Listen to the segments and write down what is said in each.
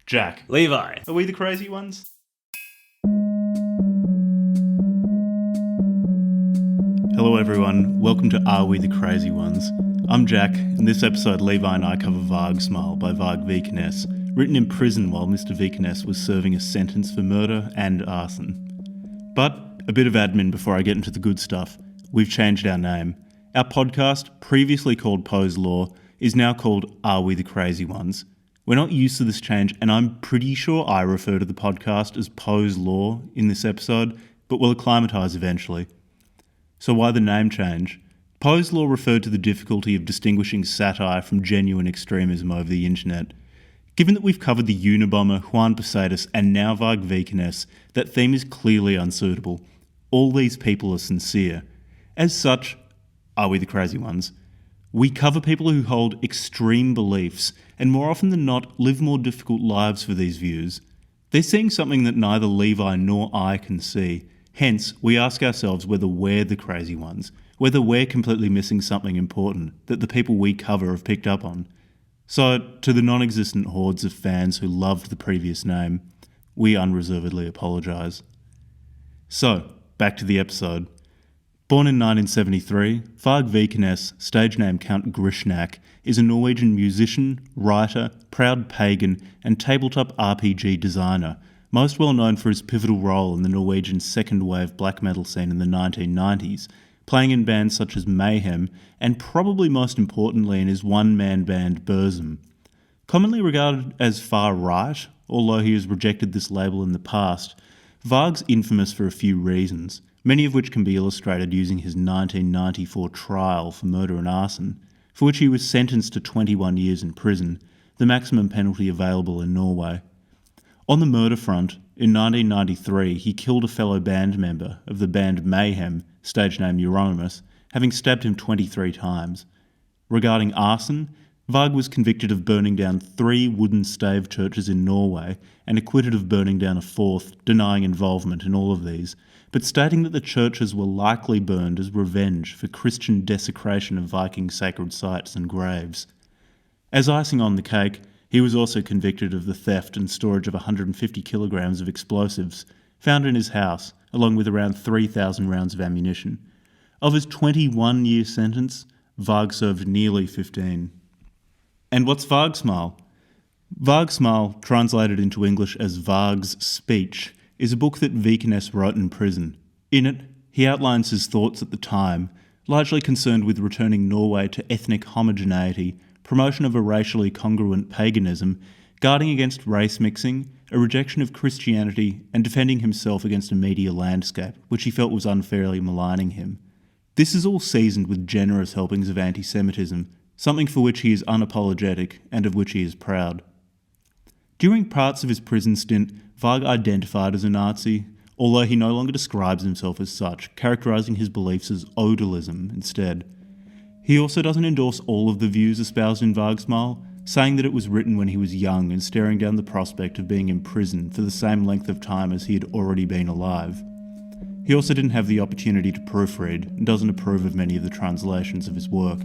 Jack. Levi. Are we the crazy ones? Hello everyone, welcome to Are We the Crazy Ones? I'm Jack, and this episode Levi and I cover Vargsmal by Varg Vikernes, written in prison while Mr. Vikernes was serving a sentence for murder and arson. But a bit of admin before I get into the good stuff. We've changed our name. Our podcast, previously called Poe's Law, is now called Are We the Crazy Ones? We're not used to this change, and I'm pretty sure I refer to the podcast as Poe's Law in this episode, but we'll acclimatise eventually. So why the name change? Poe's Law referred to the difficulty of distinguishing satire from genuine extremism over the internet. Given that we've covered the Unabomber, Juan Posadas, and now Varg Vikernes, that theme is clearly unsuitable. All these people are sincere. As such, Are We the Crazy Ones? We cover people who hold extreme beliefs, and more often than not, live more difficult lives for these views. They're seeing something that neither Levi nor I can see. Hence, we ask ourselves whether we're the crazy ones, whether we're completely missing something important that the people we cover have picked up on. So, to the non-existent hordes of fans who loved the previous name, we unreservedly apologise. So, back to the episode. Born in 1973, Varg Vikernes, stage name Count Grishnak, is a Norwegian musician, writer, proud pagan, and tabletop RPG designer, most well known for his pivotal role in the Norwegian second-wave black metal scene in the 1990s, playing in bands such as Mayhem, and probably most importantly in his one-man band Burzum. Commonly regarded as far-right, although he has rejected this label in the past, Varg's infamous for a few reasons, many of which can be illustrated using his 1994 trial for murder and arson, for which he was sentenced to 21 years in prison, the maximum penalty available in Norway. On the murder front, in 1993 he killed a fellow band member of the band Mayhem, stage name Euronymous, having stabbed him 23 times. Regarding arson, Varg was convicted of burning down 3 wooden stave churches in Norway and acquitted of burning down a 4th, denying involvement in all of these, but stating that the churches were likely burned as revenge for Christian desecration of Viking sacred sites and graves. As icing on the cake, he was also convicted of the theft and storage of 150 kilograms of explosives found in his house, along with around 3,000 rounds of ammunition. Of his 21-year sentence, Varg served nearly 15. And what's Varsgmal? Varsgmal, translated into English as Varg's Speech, is a book that Vikernes wrote in prison. In it, he outlines his thoughts at the time, largely concerned with returning Norway to ethnic homogeneity, promotion of a racially congruent paganism, guarding against race mixing, a rejection of Christianity, and defending himself against a media landscape, which he felt was unfairly maligning him. This is all seasoned with generous helpings of anti-Semitism, something for which he is unapologetic and of which he is proud. During parts of his prison stint, Varg identified as a Nazi, although he no longer describes himself as such, characterising his beliefs as odalism instead. He also doesn't endorse all of the views espoused in Varsgmal, saying that it was written when he was young and staring down the prospect of being in prison for the same length of time as he had already been alive. He also didn't have the opportunity to proofread and doesn't approve of many of the translations of his work.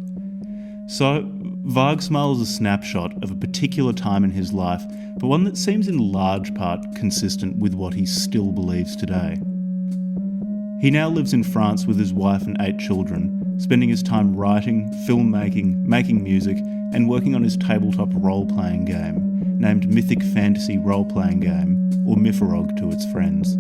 So, Varsgmal is a snapshot of a particular time in his life, but one that seems in large part consistent with what he still believes today. He now lives in France with his wife and 8 children, spending his time writing, filmmaking, making music, and working on his tabletop role-playing game, named Mythic Fantasy Role-Playing Game, or Mythorog to its friends.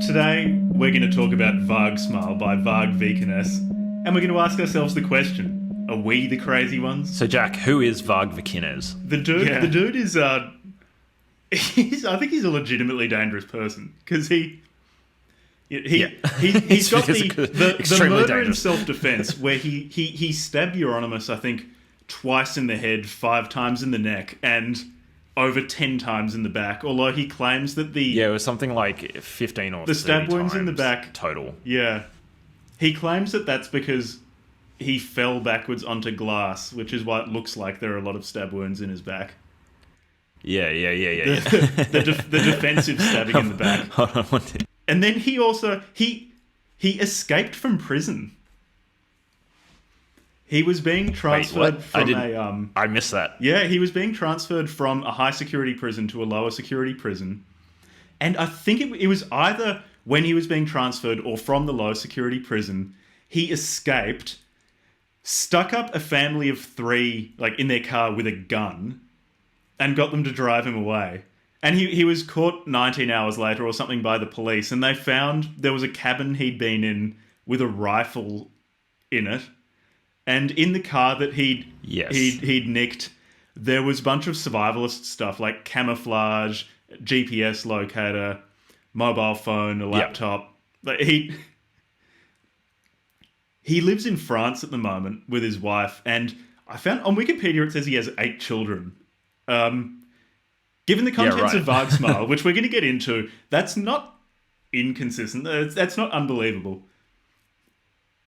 Today, we're going to talk about Vargsmal by Varg Vikernes, and we're going to ask ourselves the question, are we the crazy ones? So, Jack, who is Varg Vikernes? The dude is, I think he's a legitimately dangerous person, because he's got the murder in self-defense, where he stabbed Euronymous, I think, twice in the head, 5 times in the neck, and over 10 times in the back, although he claims that it was something like 15 or the stab wounds in the back total. Yeah. He claims that that's because he fell backwards onto glass, which is why it looks like there are a lot of stab wounds in his back. Yeah. The defensive stabbing in the back. Hold on. And then he also... He escaped from prison. He was being transferred from I missed that. Yeah, he was being transferred from a high security prison to a lower security prison. And I think it was either when he was being transferred or from the lower security prison, he escaped, stuck up a family of 3 like in their car with a gun, and got them to drive him away. And he was caught 19 hours later or something by the police, and they found there was a cabin he'd been in with a rifle in it. And in the car that he'd nicked, there was a bunch of survivalist stuff like camouflage, GPS locator, mobile phone, a laptop. Like he lives in France at the moment with his wife, and I found on Wikipedia it says he has 8 children. Given the contents of Varsgmal, which we're going to get into, that's not inconsistent. That's not unbelievable.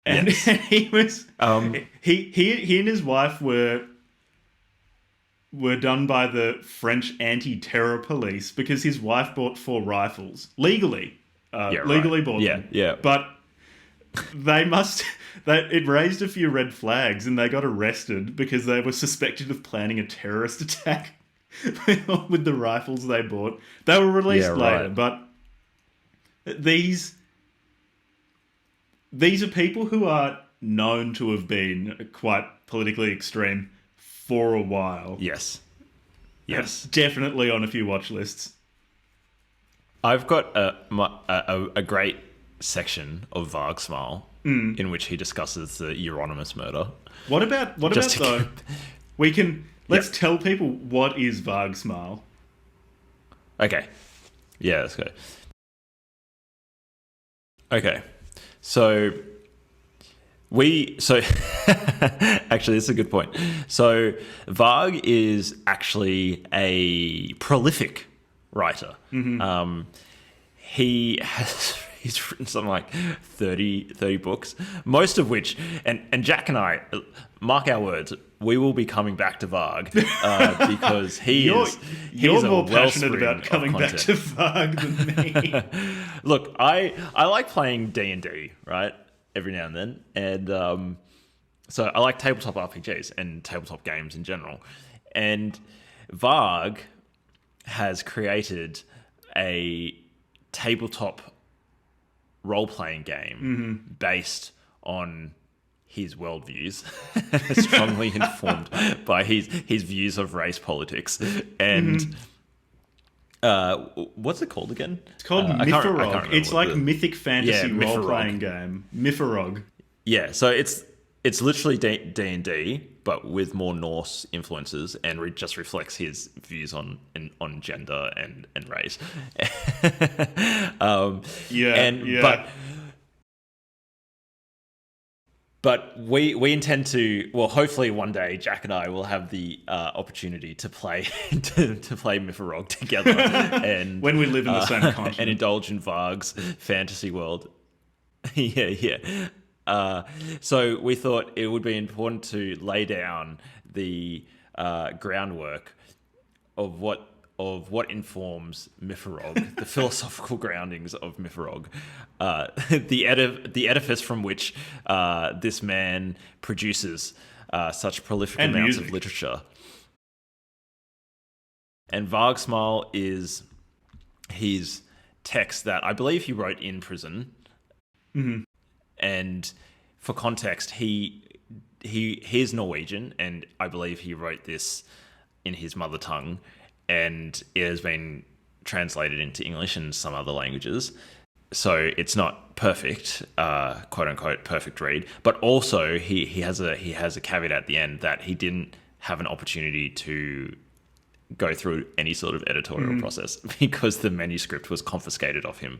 And he was he and his wife were done by the French anti-terror police because his wife bought 4 rifles legally. Legally bought them. Yeah. But it raised a few red flags, and they got arrested because they were suspected of planning a terrorist attack with the rifles they bought. They were released later, but these are people who are known to have been quite politically extreme for a while. Yes. Definitely on a few watch lists. I've got a great section of Varsgmal in which he discusses the Euronymous murder. What about though? Let's tell people what is Varsgmal. Okay. Yeah, let's go. Okay. So actually, this is a good point. So Varg is actually a prolific writer. Mm-hmm. He's written something like 30 books, most of which, and Jack and I, mark our words, we will be coming back to Varg because you're more passionate about coming back to Varg than me. Look, I like playing D&D, right? Every now and then. And so I like tabletop RPGs and tabletop games in general. And Varg has created a tabletop role-playing game based on his worldviews, strongly informed by his views of race politics. And what's it called again? It's called Mythorog. It's like mythic fantasy role-playing game. Mythorog. Yeah, so it's literally D&D, but with more Norse influences, and just reflects his views on gender and race. But we intend to, well, hopefully one day Jack and I will have the opportunity to play to play Mythorog together, and when we live in the same continent, and indulge in Varg's fantasy world. So we thought it would be important to lay down the groundwork of what informs Mythorog, the philosophical groundings of Mythorog, the edifice from which this man produces such prolific and amounts music. Of literature. And Varsgmal is his text that I believe he wrote in prison. Mm-hmm. And for context, he's Norwegian, and I believe he wrote this in his mother tongue, and it has been translated into English and some other languages. So it's not perfect, quote unquote, perfect read. But also he has a caveat at the end that he didn't have an opportunity to go through any sort of editorial process because the manuscript was confiscated off him.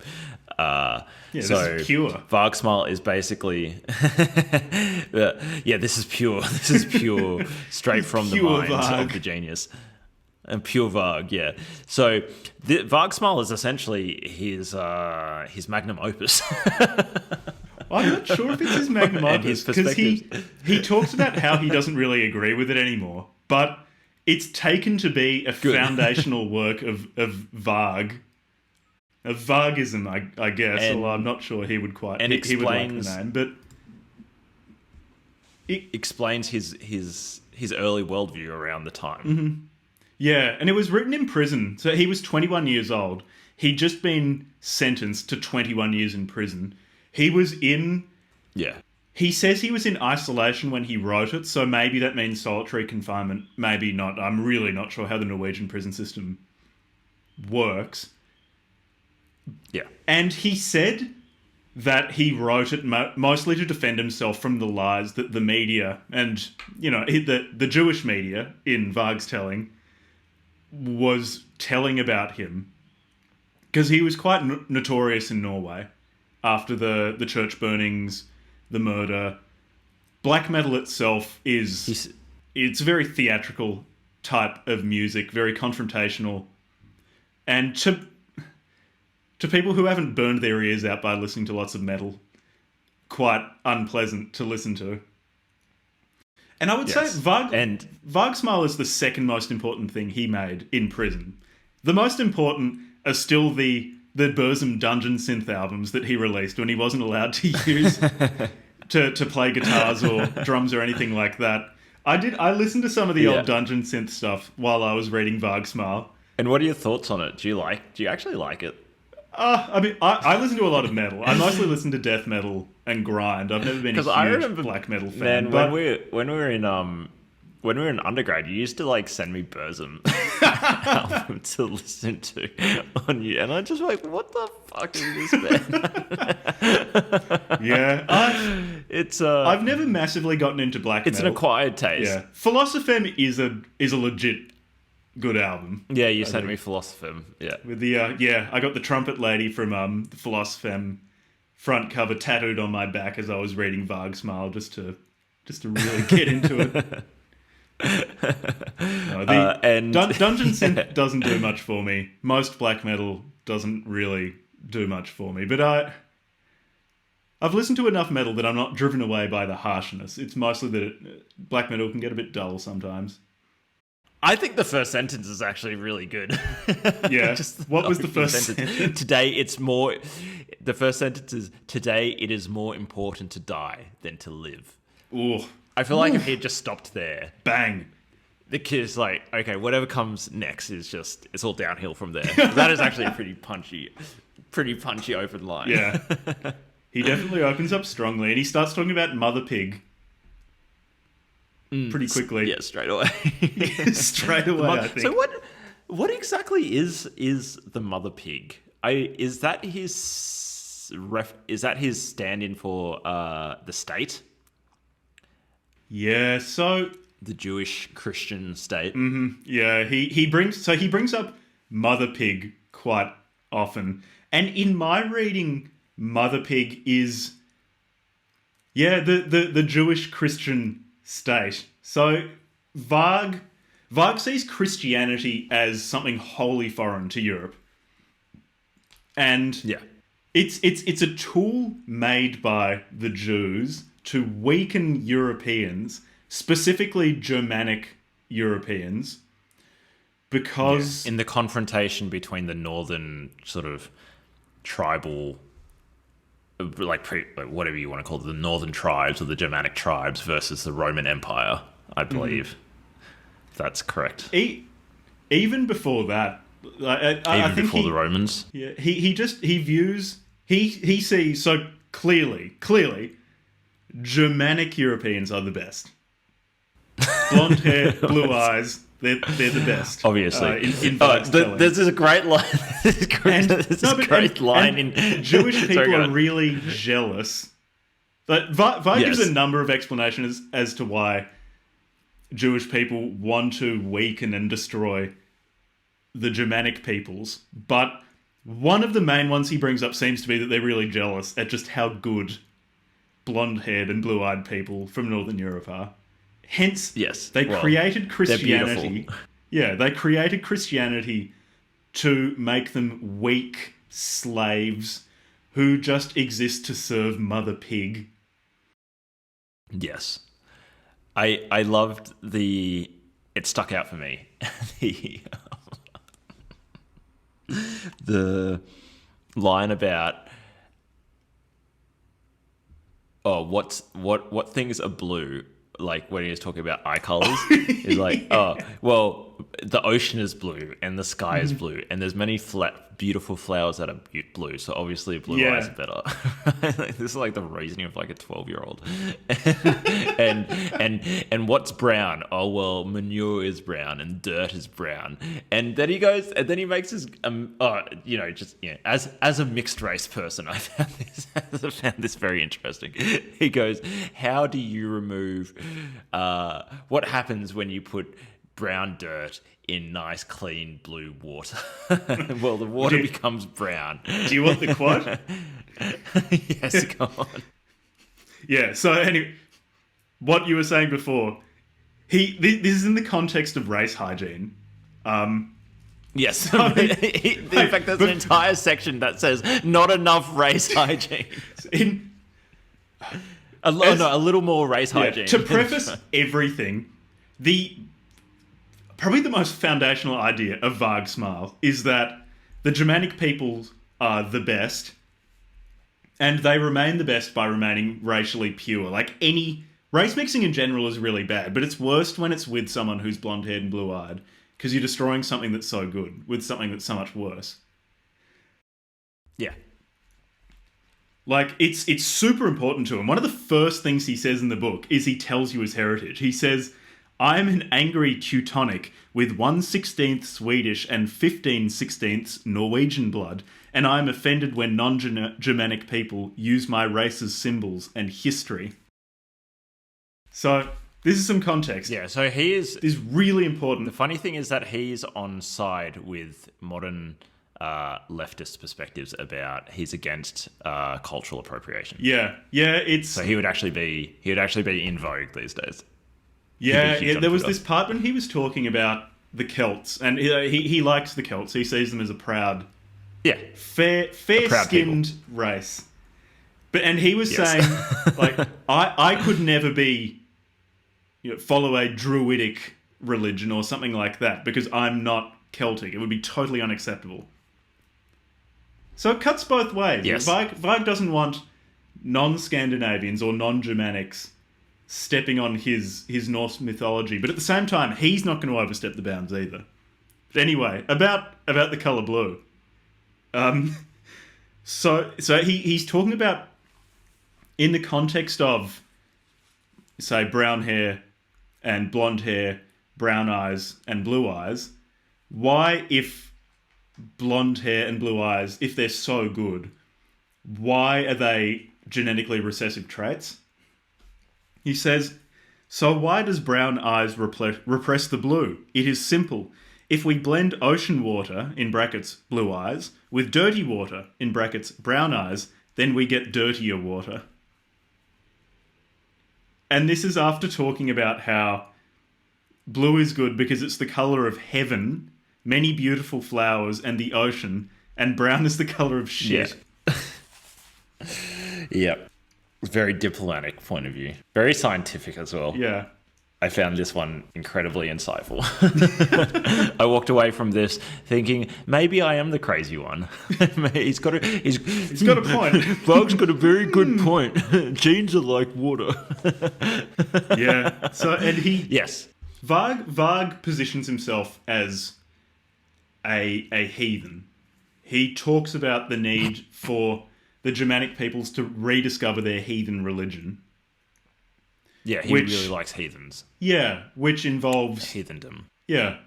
This is pure. Vargsmal is basically, this is pure. This is pure, straight from the mind of the genius. And pure Varg, yeah. So Vargsmal is essentially his magnum opus. I'm not sure if it's his magnum opus because he talks about how he doesn't really agree with it anymore, but it's taken to be a foundational work of Varg. Of Vargism, I guess, although I'm not sure he would quite... And he would like the name, but... explains his early worldview around the time. Yeah, and it was written in prison. So he was 21 years old. He'd just been sentenced to 21 years in prison. He was in... Yeah. He says he was in isolation when he wrote it, so maybe that means solitary confinement. Maybe not. I'm really not sure how the Norwegian prison system works. Yeah. And he said that he wrote it mostly to defend himself from the lies that the media and, the Jewish media, in Varg's telling, was telling about him. Because he was quite notorious in Norway after the church burnings, the murder. Black metal itself it's a very theatrical type of music, very confrontational. And to people who haven't burned their ears out by listening to lots of metal, quite unpleasant to listen to. And I would say Varsgmal is the second most important thing he made in prison. The most important are still the Burzum Dungeon synth albums that he released when he wasn't allowed to use to play guitars or drums or anything like that. I listened to some of the old Dungeon synth stuff while I was reading Varsgmal. And what are your thoughts on it? Do you actually like it? I listen to a lot of metal. I mostly listen to death metal and grind. I've never been a huge black metal fan. Man, when we were in undergrad, you used to send me Burzum album to listen to on you, and I'm just like, what the fuck is this band? Yeah, I've never massively gotten into black metal. It's an acquired taste. Yeah, Philosophem is a legit good album. Yeah, you sent me Philosophem. Yeah, with the I got the trumpet lady from the Philosophem front cover tattooed on my back as I was reading Vargsmal just to really get into it. And Dungeon Synth doesn't do much for me. Most black metal doesn't really do much for me, but I've listened to enough metal that I'm not driven away by the harshness. It's mostly that black metal can get a bit dull sometimes. I think the first sentence is actually really good. Yeah. What was the first sentence? The first sentence is, today it is more important to die than to live. Ooh. I feel like if he had just stopped there. Bang. The kid's like, okay, whatever comes next is it's all downhill from there. That is actually a pretty punchy open line. Yeah. He definitely opens up strongly and he starts talking about Mother Pig. Pretty quickly. Yeah, straight away. Straight away, I think. So what exactly is the Mother Pig? Is that his stand-in for the state? Yeah, so the Jewish Christian state. Mm-hmm. Yeah, he brings up Mother Pig quite often. And in my reading, Mother Pig is the Jewish Christian state. So Varg sees Christianity as something wholly foreign to Europe. And it's a tool made by the Jews to weaken Europeans, specifically Germanic Europeans, because in the confrontation between the northern sort of tribal, whatever you want to call it, the northern tribes or the Germanic tribes versus the Roman Empire, I believe. That's correct. Even before that, I think before the Romans. Yeah, he sees so clearly, Germanic Europeans are the best. Blonde hair, blue eyes, they're the best. Obviously. There's this great line. Jewish people are really jealous. But Varg gives a number of explanations as to why Jewish people want to weaken and destroy the Germanic peoples. But one of the main ones he brings up seems to be that they're really jealous at just how good blonde-haired and blue-eyed people from Northern Europe are. Hence, they created Christianity. Yeah, they created Christianity to make them weak slaves who just exist to serve Mother Pig. Yes. I loved it stuck out for me. The line about what things are blue like when he was talking about eye colors, he's like, oh, well, the ocean is blue and the sky is blue, and there's many beautiful flowers that are blue, so obviously blue eyes are better. This is like the reasoning of like a 12-year-old. and what's brown? Oh, well, manure is brown and dirt is brown. And then he goes, and then he makes his, as a mixed race person, I found this very interesting. He goes, how do you remove, what happens when you put brown dirt in nice, clean blue water? Well, the water becomes brown. Do you want the quote? Yes, go on. Yeah, so anyway, what you were saying before, this is in the context of race hygiene. Yes. In fact, there's an entire section that says not enough race hygiene. A little more race hygiene. To preface everything, probably the most foundational idea of Varsgmal is that the Germanic peoples are the best, and they remain the best by remaining racially pure. Like, any race mixing in general is really bad, but it's worst when it's with someone who's blonde-haired and blue-eyed, because you're destroying something that's so good with something that's so much worse. Yeah. Like, it's super important to him. One of the first things he says in the book is he tells you his heritage. He says, I am an angry Teutonic with 1/16 Swedish and 15/16 Norwegian blood, and I am offended when non-Germanic people use my race's symbols and history. So, this is some context. Yeah, so he is... This is really important. The funny thing is that he's on side with modern leftist perspectives about he's against cultural appropriation. Yeah, it's... So he would actually be in vogue these days. Yeah, there was this part when he was talking about the Celts, and he likes the Celts. He sees them as a proud, fair-skinned race. And he was saying, like, I could never be, follow a druidic religion or something like that because I'm not Celtic. It would be totally unacceptable. So it cuts both ways. Yes. Varg doesn't want non-Scandinavians or non-Germanics stepping on his Norse mythology, but at the same time, he's not going to overstep the bounds either. But anyway, about the colour blue. So he's talking about, in the context of, say, brown hair and blonde hair, brown eyes and blue eyes, why, if blonde hair and blue eyes, if they're so good, why are they genetically recessive traits? He says, so why does brown eyes repress the blue? It is simple. If we blend ocean water, in brackets blue eyes, with dirty water, in brackets brown eyes, then we get dirtier water. And this is after talking about how blue is good because it's the colour of heaven, many beautiful flowers, and the ocean, and brown is the colour of shit. Yeah. Very diplomatic point of view. Very scientific as well. Yeah. I found this one incredibly insightful. I walked away from this thinking, maybe I am the crazy one. He's got a point. Varg's got a very good point. Genes are like water. Yeah. So, and Yes. Varg positions himself as a heathen. He talks about the need for the Germanic peoples to rediscover their heathen religion. Yeah, he really likes heathens. Yeah, which involves... Heathendom. Yeah,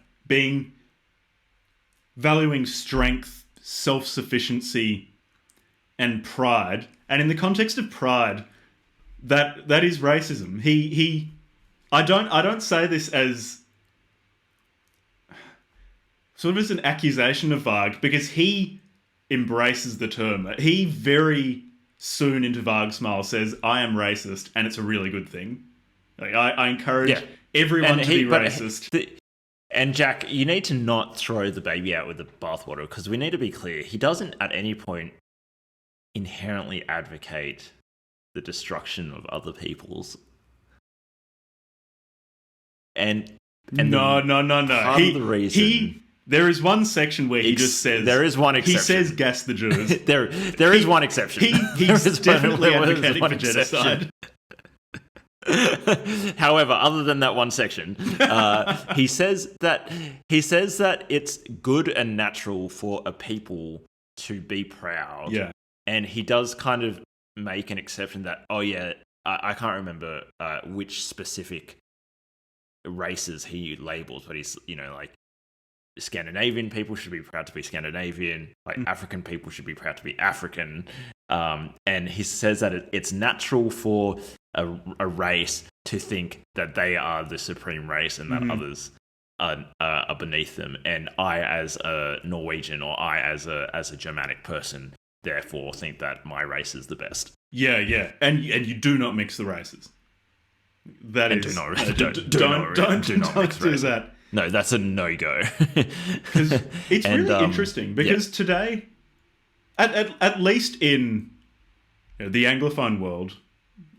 valuing strength, self-sufficiency, and pride. And in the context of pride, that is racism. I don't say this as sort of as an accusation of Varg, because he embraces the term. He very soon into Varsgmal says, I am racist, and it's a really good thing. Like, I encourage everyone to be racist. And Jack, you need to not throw the baby out with the bathwater, because we need to be clear. He doesn't at any point inherently advocate the destruction of other peoples. And no. Part of the reason... There is one section where he just says... There is one exception. He says gas the Jews. there is one exception. He's definitely advocating for genocide. However, other than that one section, he says that it's good and natural for a people to be proud. Yeah. And he does kind of make an exception that, I can't remember which specific races he labels, but he's, like, Scandinavian people should be proud to be Scandinavian, like African people should be proud to be African. And he says that it's natural for a race to think that they are the supreme race and that others are beneath them. And I, as a Norwegian, or I, as a Germanic person, therefore think that my race is the best. Yeah. And you do not mix the races. That is... Don't do that. No, that's a no-go. Because it's really interesting, because today, at least in the Anglophone world,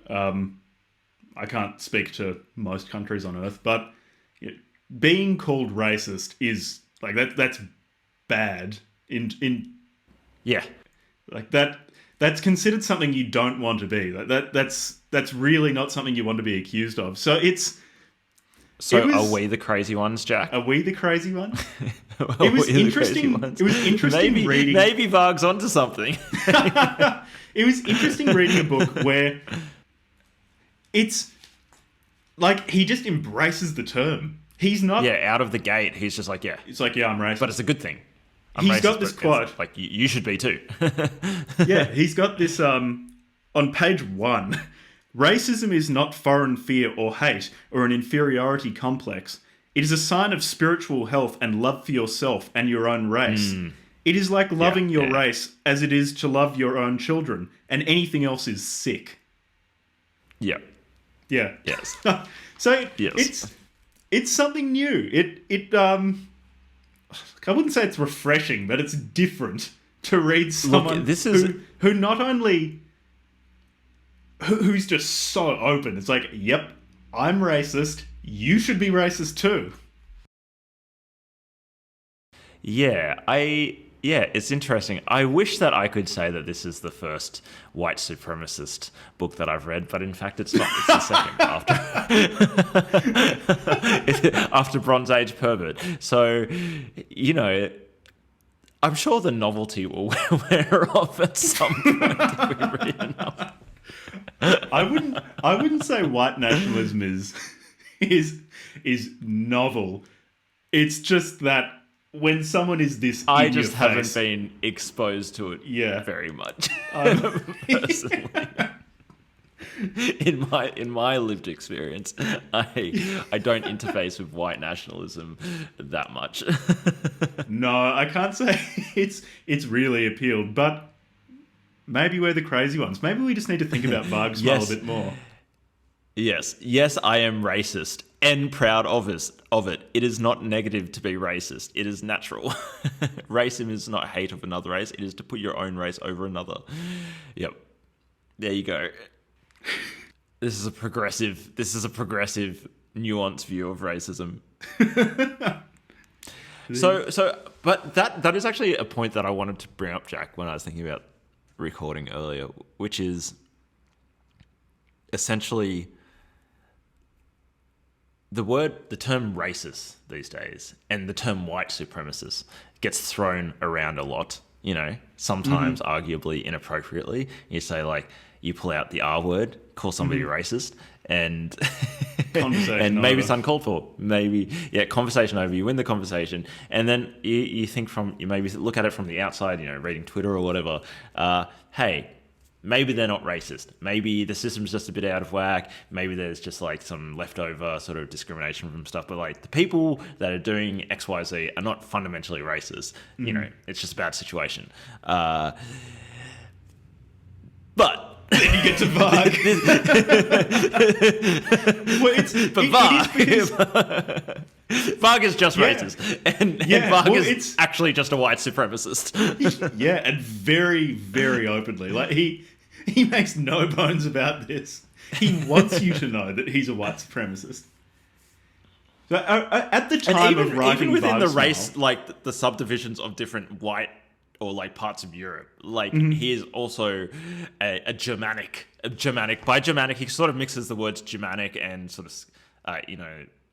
I can't speak to most countries on Earth, but being called racist is like that's bad in like that's considered something you don't want to be. That's really not something you want to be accused of. So are we the crazy ones, Jack? Are we the crazy ones? It was interesting. It was interesting reading. Maybe Varg's onto something. It was interesting reading a book where it's like he just embraces the term. He's not... Yeah, out of the gate, he's just like, It's like, I'm racist. But it's a good thing. He's got this quote. Like, you should be too. Yeah, he's got this on page 1. Racism is not foreign fear or hate or an inferiority complex. It is a sign of spiritual health and love for yourself and your own race. It is like loving your race as it is to love your own children, and anything else is sick. Yeah. Yeah. Yes. So yes. It's something new. I wouldn't say it's refreshing, but it's different to read someone who not only who's just so open. It's like, yep, I'm racist. You should be racist too. Yeah, it's interesting. I wish that I could say that this is the first white supremacist book that I've read, but in fact it's not. It's the second after Bronze Age Pervert. So, I'm sure the novelty will wear off at some point if we read enough. I wouldn't say white nationalism is novel. It's just that when someone is this, I just haven't been exposed to it very much. Personally, in my lived experience, I don't interface with white nationalism that much. No, I can't say it's really appealed, but maybe we're the crazy ones. Maybe we just need to think about Varsgmal a bit more. Yes, I am racist and proud of it. It is not negative to be racist. It is natural. Racism is not hate of another race. It is to put your own race over another. Yep. There you go. This is a progressive, nuanced view of racism. But that is actually a point that I wanted to bring up, Jack, when I was thinking about recording earlier, which is essentially the term racist these days and the term white supremacist gets thrown around a lot, sometimes arguably inappropriately. You say, like, you pull out the R word, call somebody racist, and and maybe it's uncalled for. Maybe, conversation over, you win the conversation, and then you maybe look at it from the outside, reading Twitter or whatever. Hey, maybe they're not racist. Maybe the system's just a bit out of whack. Maybe there's just like some leftover sort of discrimination from stuff. But like the people that are doing X, Y, Z are not fundamentally racist. It's just a bad situation. But then you get to Varg. Varg is just racist. And Varg is actually just a white supremacist. And very, very openly. Like he makes no bones about this. He wants you to know that he's a white supremacist. So, at the time of writing even within Varsgmal, the race, like the subdivisions of different white or like parts of Europe. Like he is also a Germanic. By Germanic, he sort of mixes the words Germanic and sort of,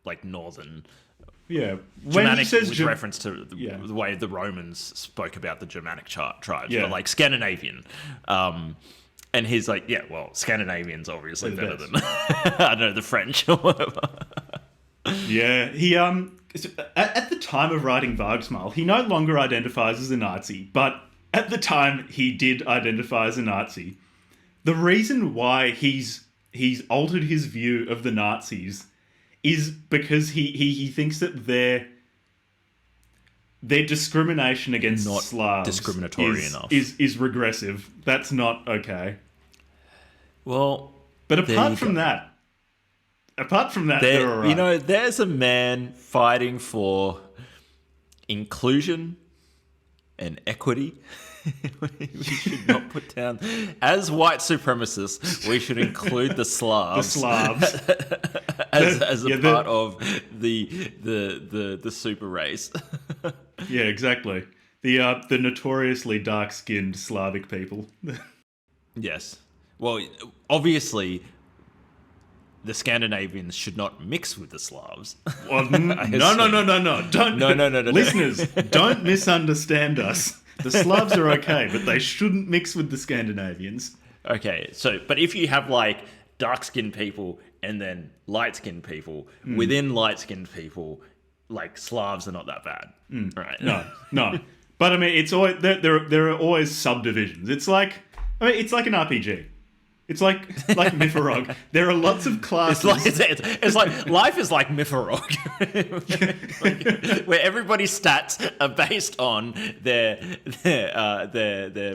like Northern. Yeah, when Germanic he says with reference to the way the Romans spoke about the Germanic tribes, but like Scandinavian. And he's like, yeah, well, Scandinavian's obviously better than I don't know, the French or whatever. Yeah, he at the time of writing Varsgmal, he no longer identifies as a Nazi, but at the time he did identify as a Nazi. The reason why he's altered his view of the Nazis is because he thinks that their discrimination against not Slavs discriminatory enough is regressive. That's not okay. Well, but apart from that, they're all right. There's a man fighting for inclusion and equity. We should not put down as white supremacists. We should include the Slavs. as a part of the super race. Yeah, exactly. The notoriously dark-skinned Slavic people. Yes. Well, obviously, the Scandinavians should not mix with the Slavs. Well, no. Don't. No. Listeners, don't misunderstand us. The Slavs are okay, but they shouldn't mix with the Scandinavians. Okay, but if you have like dark-skinned people and then light-skinned people, within light-skinned people, like Slavs are not that bad, right? No. But I mean, it's always there are always subdivisions. It's like an RPG. It's like Mythorog. There are lots of classes. It's like life is like Mythorog, where everybody's stats are based on their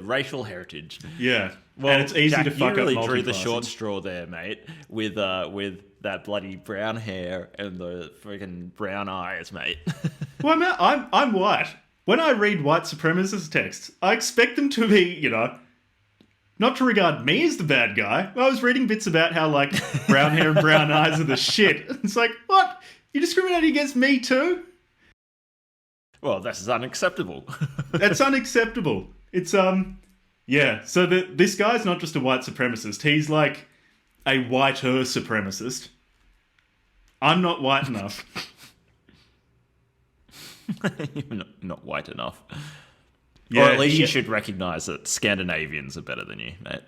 racial heritage. Yeah, well, and it's easy Jack, to fuck you really up drew the multiclassing. short straw there, mate, with that bloody brown hair and the freaking brown eyes, mate. Well, I'm white. When I read white supremacist texts, I expect them to be, not to regard me as the bad guy. I was reading bits about how, like, brown hair and brown eyes are the shit. It's like, what? You're discriminating against me too? Well, this is unacceptable. That's unacceptable. It's, yeah. So this guy's not just a white supremacist. He's, like, a whiter supremacist. I'm not white enough. You're not white enough. Yeah, or at least you should recognise that Scandinavians are better than you, mate.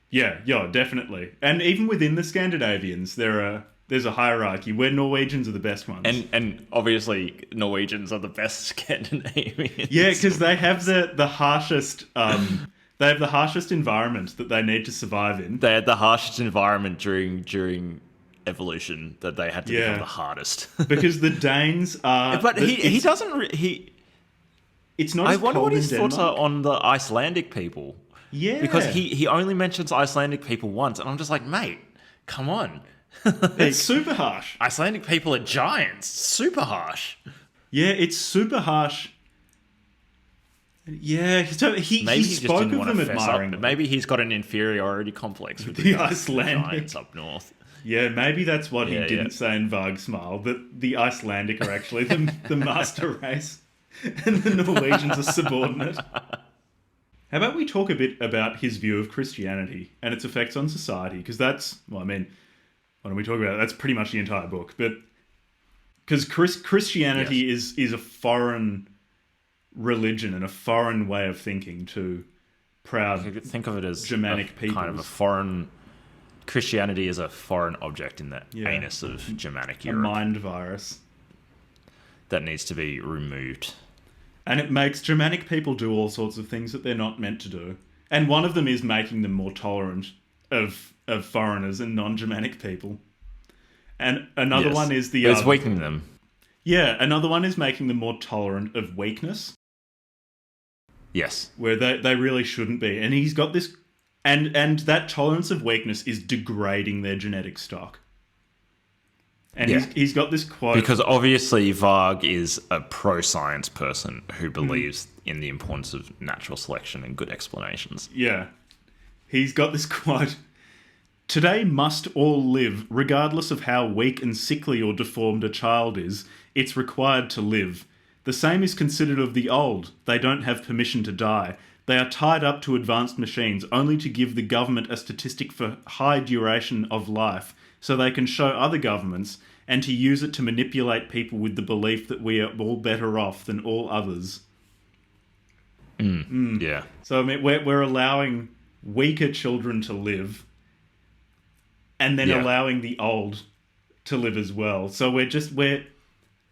Yeah, definitely. And even within the Scandinavians, there's a hierarchy where Norwegians are the best ones. And obviously Norwegians are the best Scandinavians. Yeah, because they have the harshest they have the harshest environment that they need to survive in. They had the harshest environment during evolution that they had to become the hardest. Because the Danes are... But he doesn't... It's not. I wonder what his thoughts are on the Icelandic people. Yeah, because he only mentions Icelandic people once, and I'm just like, mate, come on. It's super harsh. Icelandic people are giants. Super harsh. Yeah, it's super harsh. Yeah, so he spoke of them admiring them. Maybe he's got an inferiority complex with the Icelandic giants up north. Yeah, maybe that's what he didn't say in Varsgmal, that the Icelandic are actually the master race. And the Norwegians are subordinate. How about we talk a bit about his view of Christianity and its effects on society? Because that's, what are we talking about? That's pretty much the entire book. But because Christianity is a foreign religion and a foreign way of thinking to proud think of it as Germanic people. Kind of a foreign... Christianity is a foreign object in the anus of Germanic Europe. A mind virus. That needs to be removed. And it makes Germanic people do all sorts of things that they're not meant to do. And one of them is making them more tolerant of foreigners and non-Germanic people. And another one is it's weakening them. Yeah, another one is making them more tolerant of weakness. Yes. Where they really shouldn't be. And he's got this... And that tolerance of weakness is degrading their genetic stock. And he's got this quote... Because obviously Varg is a pro-science person who believes in the importance of natural selection and good explanations. Yeah. He's got this quote... Today must all live, regardless of how weak and sickly or deformed a child is. It's required to live. The same is considered of the old. They don't have permission to die. They are tied up to advanced machines only to give the government a statistic for high duration of life so they can show other governments and to use it to manipulate people with the belief that we are all better off than all others. Yeah. So, I mean, we're allowing weaker children to live and then allowing the old to live as well. So we're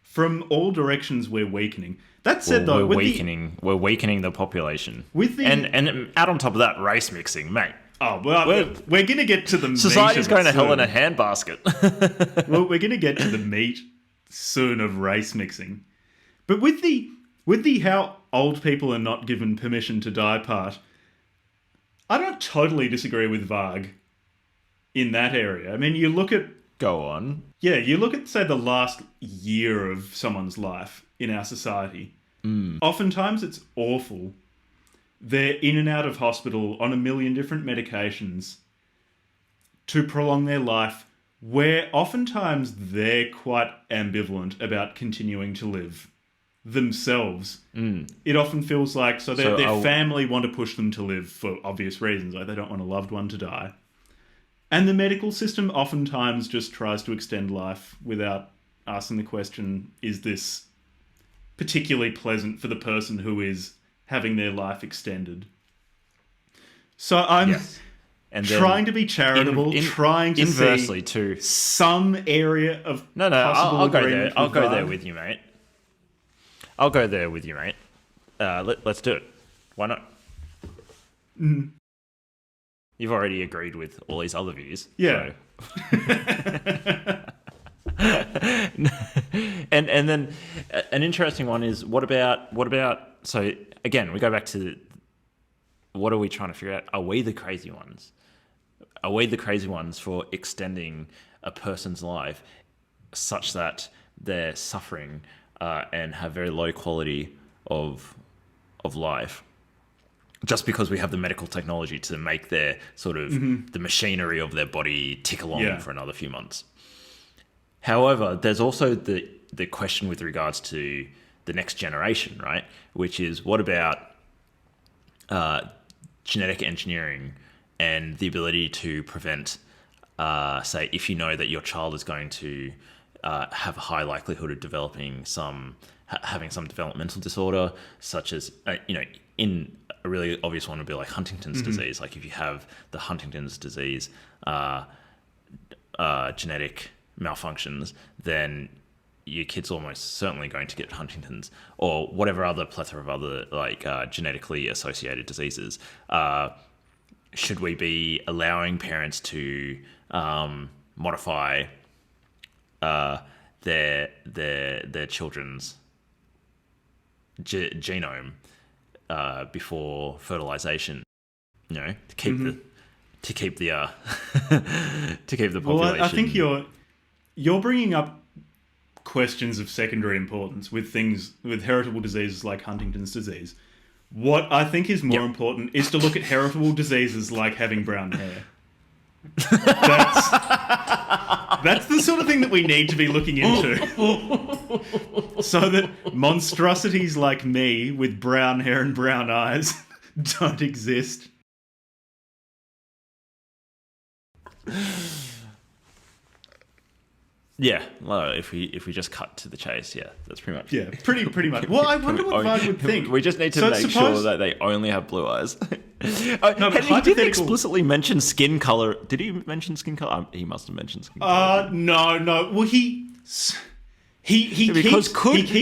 from all directions, we're weakening. That said, though, we're weakening the population. And add on top of that, race mixing, mate. Oh, well, we're going to get to the meat. Society's going to hell in a handbasket. Well, we're going to get to the meat soon of race mixing. But with the how old people are not given permission to die part, I don't totally disagree with Varg in that area. I mean, you look at... Go on. Yeah, you look at, say, the last year of someone's life in our society. Oftentimes it's awful. They're in and out of hospital on a million different medications to prolong their life, where oftentimes they're quite ambivalent about continuing to live themselves. It often feels like their family want to push them to live for obvious reasons, like they don't want a loved one to die. And the medical system oftentimes just tries to extend life without asking the question, is this particularly pleasant for the person who is having their life extended? So I'm trying to be charitable, trying to inversely see too some area of I'll go there. I'll go there with you, mate. Let's do it. Why not? You've already agreed with all these other views. Yeah. So. and then an interesting one is what about so again we go back to what are we trying to figure out? Are we the crazy ones? Are we the crazy ones for extending a person's life such that they're suffering and have very low quality of life? Just because we have the medical technology to make their sort of the machinery of their body tick along for another few months. However, there's also the question with regards to the next generation, right? Which is what about genetic engineering and the ability to prevent, say, if you know that your child is going to have a high likelihood of developing having some developmental disorder, such as, in a really obvious one would be like Huntington's disease. Like if you have the Huntington's disease genetic malfunctions, then your kid's almost certainly going to get Huntington's or whatever other plethora of other genetically associated diseases. Should we be allowing parents to modify their children's genome before fertilization, to keep the to keep the population? Well, I think you're bringing up questions of secondary importance with heritable diseases like Huntington's disease. What I think is more important is to look at heritable diseases like having brown hair. That's the sort of thing that we need to be looking into. So that monstrosities like me with brown hair and brown eyes don't exist. Yeah, well, if we just cut to the chase, that's pretty much. Yeah, pretty much. Well, I wonder what Varg would think. We just need to make sure that they only have blue eyes. No, but he didn't explicitly mention skin color. Did he mention skin color? He must have mentioned skin color. No. Well,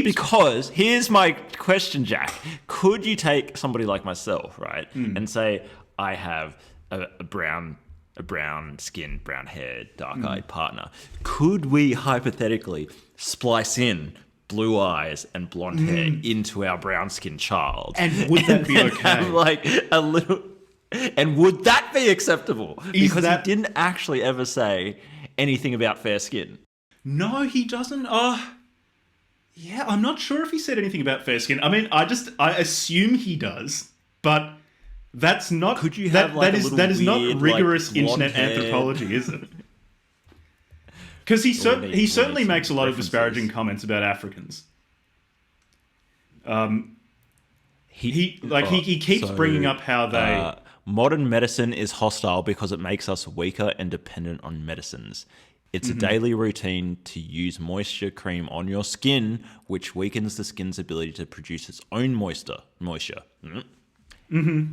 because here's my question, Jack. Could you take somebody like myself, right, and say I have a brown skin, brown hair, dark-eyed partner? Could we hypothetically splice in blue eyes and blonde hair into our brown-skinned child? And would that be okay? And would that be acceptable? Because he didn't actually ever say anything about fair skin. No, he doesn't. Yeah, I'm not sure if he said anything about fair skin. I mean, I assume he does, but that's not. Could you have that is not rigorous internet anthropology, is it? Because he certainly makes a lot of disparaging comments about Africans. He keeps bringing up how they... modern medicine is hostile because it makes us weaker and dependent on medicines. It's a daily routine to use moisture cream on your skin, which weakens the skin's ability to produce its own moisture.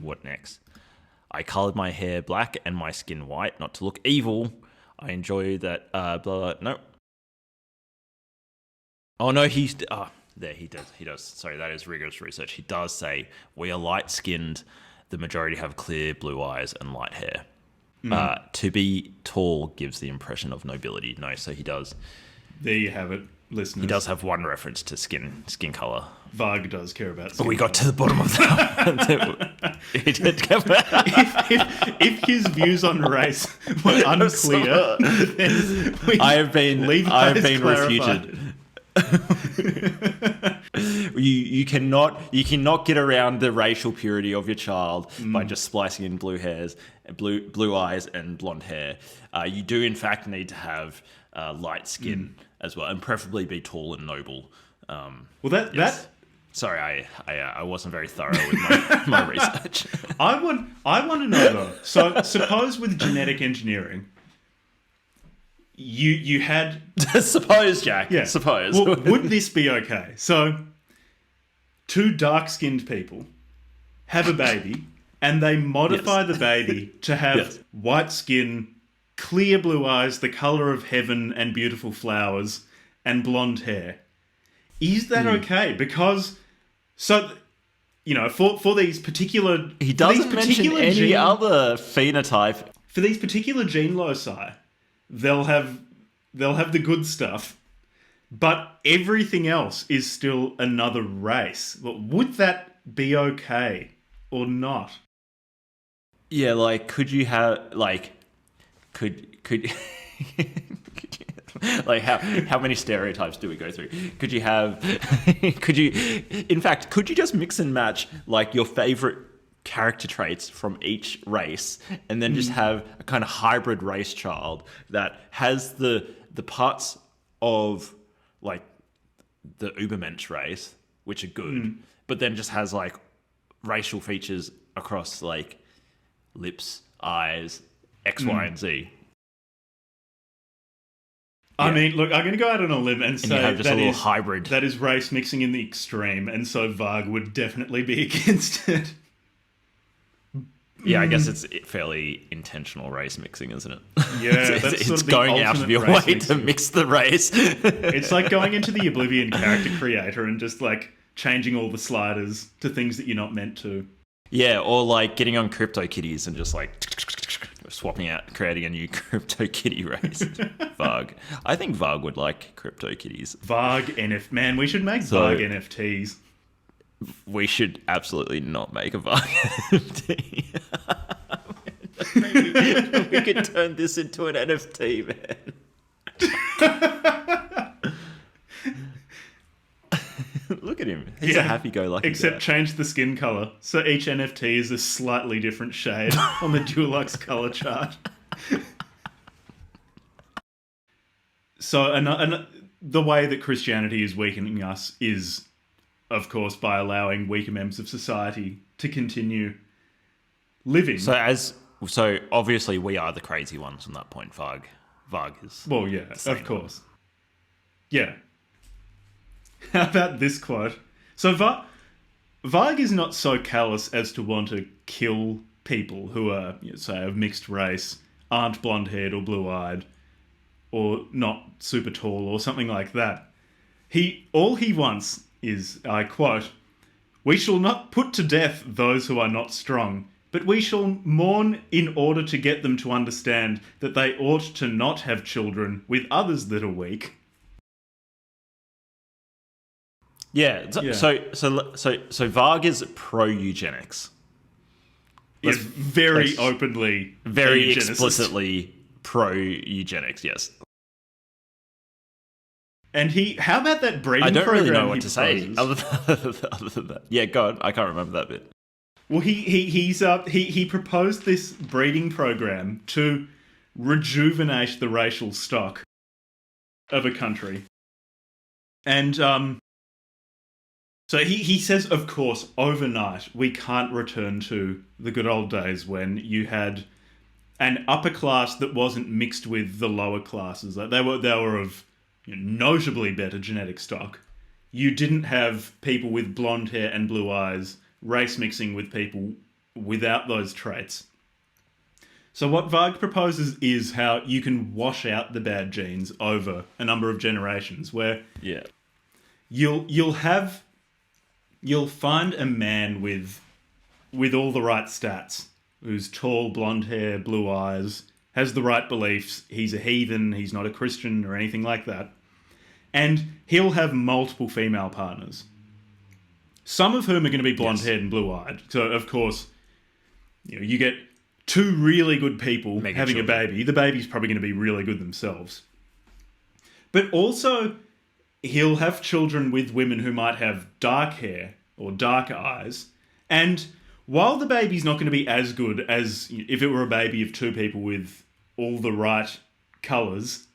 What next? I colored my hair black and my skin white, not to look evil. I enjoy that, no. Oh, no, there, he does. Sorry, that is rigorous research. He does say, we are light-skinned. The majority have clear blue eyes and light hair. To be tall gives the impression of nobility. No, so he does. There you have it, listeners. He does have one reference to skin color. Varg does care about skin We got to the bottom of that. He did care about if his views on race were unclear, then I have been refuted. You cannot get around the racial purity of your child by just splicing in blue eyes and blonde hair. You do in fact need to have light skin as well, and preferably be tall and noble. Sorry, I wasn't very thorough with my research. I want to know though. So suppose with genetic engineering, you had suppose, Jack. Yeah. Suppose. Well, would this be okay? So, two dark-skinned people have a baby, and they modify the baby to have white skin, clear blue eyes, the color of heaven and beautiful flowers, and blonde hair. Is that okay? Because for these particular... He doesn't mention any other phenotype. For these particular gene loci, they'll have the good stuff, but everything else is still another race. But would that be okay or not? Yeah, like, could you have, like, could like, how many stereotypes do we go through? Could you just mix and match, like, your favorite character traits from each race and then just have a kind of hybrid race child that has the parts of, like, the Ubermensch race, which are good, but then just has, like, racial features across, like, lips, eyes, X, Y, and Z. I mean, look, I'm going to go out on a limb and say you have just a little hybrid. That is race mixing in the extreme, and so Varg would definitely be against it. Yeah, I guess it's fairly intentional race mixing, isn't it? Yeah, it's going out of your way to mix the race. It's like going into the Oblivion character creator and just, like, changing all the sliders to things that you're not meant to. Yeah, or, like, getting on CryptoKitties and just, like, swapping out, creating a new CryptoKitty race. Varg. I think Varg would like CryptoKitties. Varg Man, we should make Varg NFTs. We should absolutely not make a Varg NFT. Maybe we could turn this into an NFT, man. Look at him. He's a happy-go-lucky Except guy. Change the skin color. So each NFT is a slightly different shade on the Dulux color chart. So the way that Christianity is weakening us is, of course, by allowing weaker members of society to continue living. So obviously we are the crazy ones from that point, Varg. Varg is... Well, yeah, of course. Yeah. How about this quote? So Varg is not so callous as to want to kill people who are, say, of mixed race, aren't blonde-haired or blue-eyed, or not super tall or something like that. All he wants is, I quote, "We shall not put to death those who are not strong, but we shall mourn in order to get them to understand that they ought to not have children with others that are weak." Yeah. So Varg is pro-eugenics. Is very openly, very explicitly pro-eugenics. Yes. And how about that breeding program? I don't really know what to say other than that. Yeah, God, I can't remember that bit. Well, he proposed this breeding program to rejuvenate the racial stock of a country, and So he says, of course, overnight, we can't return to the good old days when you had an upper class that wasn't mixed with the lower classes. Like they were of notably better genetic stock. You didn't have people with blonde hair and blue eyes race mixing with people without those traits. So what Varg proposes is how you can wash out the bad genes over a number of generations, where you'll find a man with all the right stats, who's tall, blonde hair, blue eyes, has the right beliefs, he's a heathen, he's not a Christian or anything like that. And he'll have multiple female partners. Some of whom are going to be blonde-haired and blue-eyed. So, of course, you get two really good people having a baby. The baby's probably going to be really good themselves. But also, he'll have children with women who might have dark hair or dark eyes. And while the baby's not going to be as good as if it were a baby of two people with all the right colours,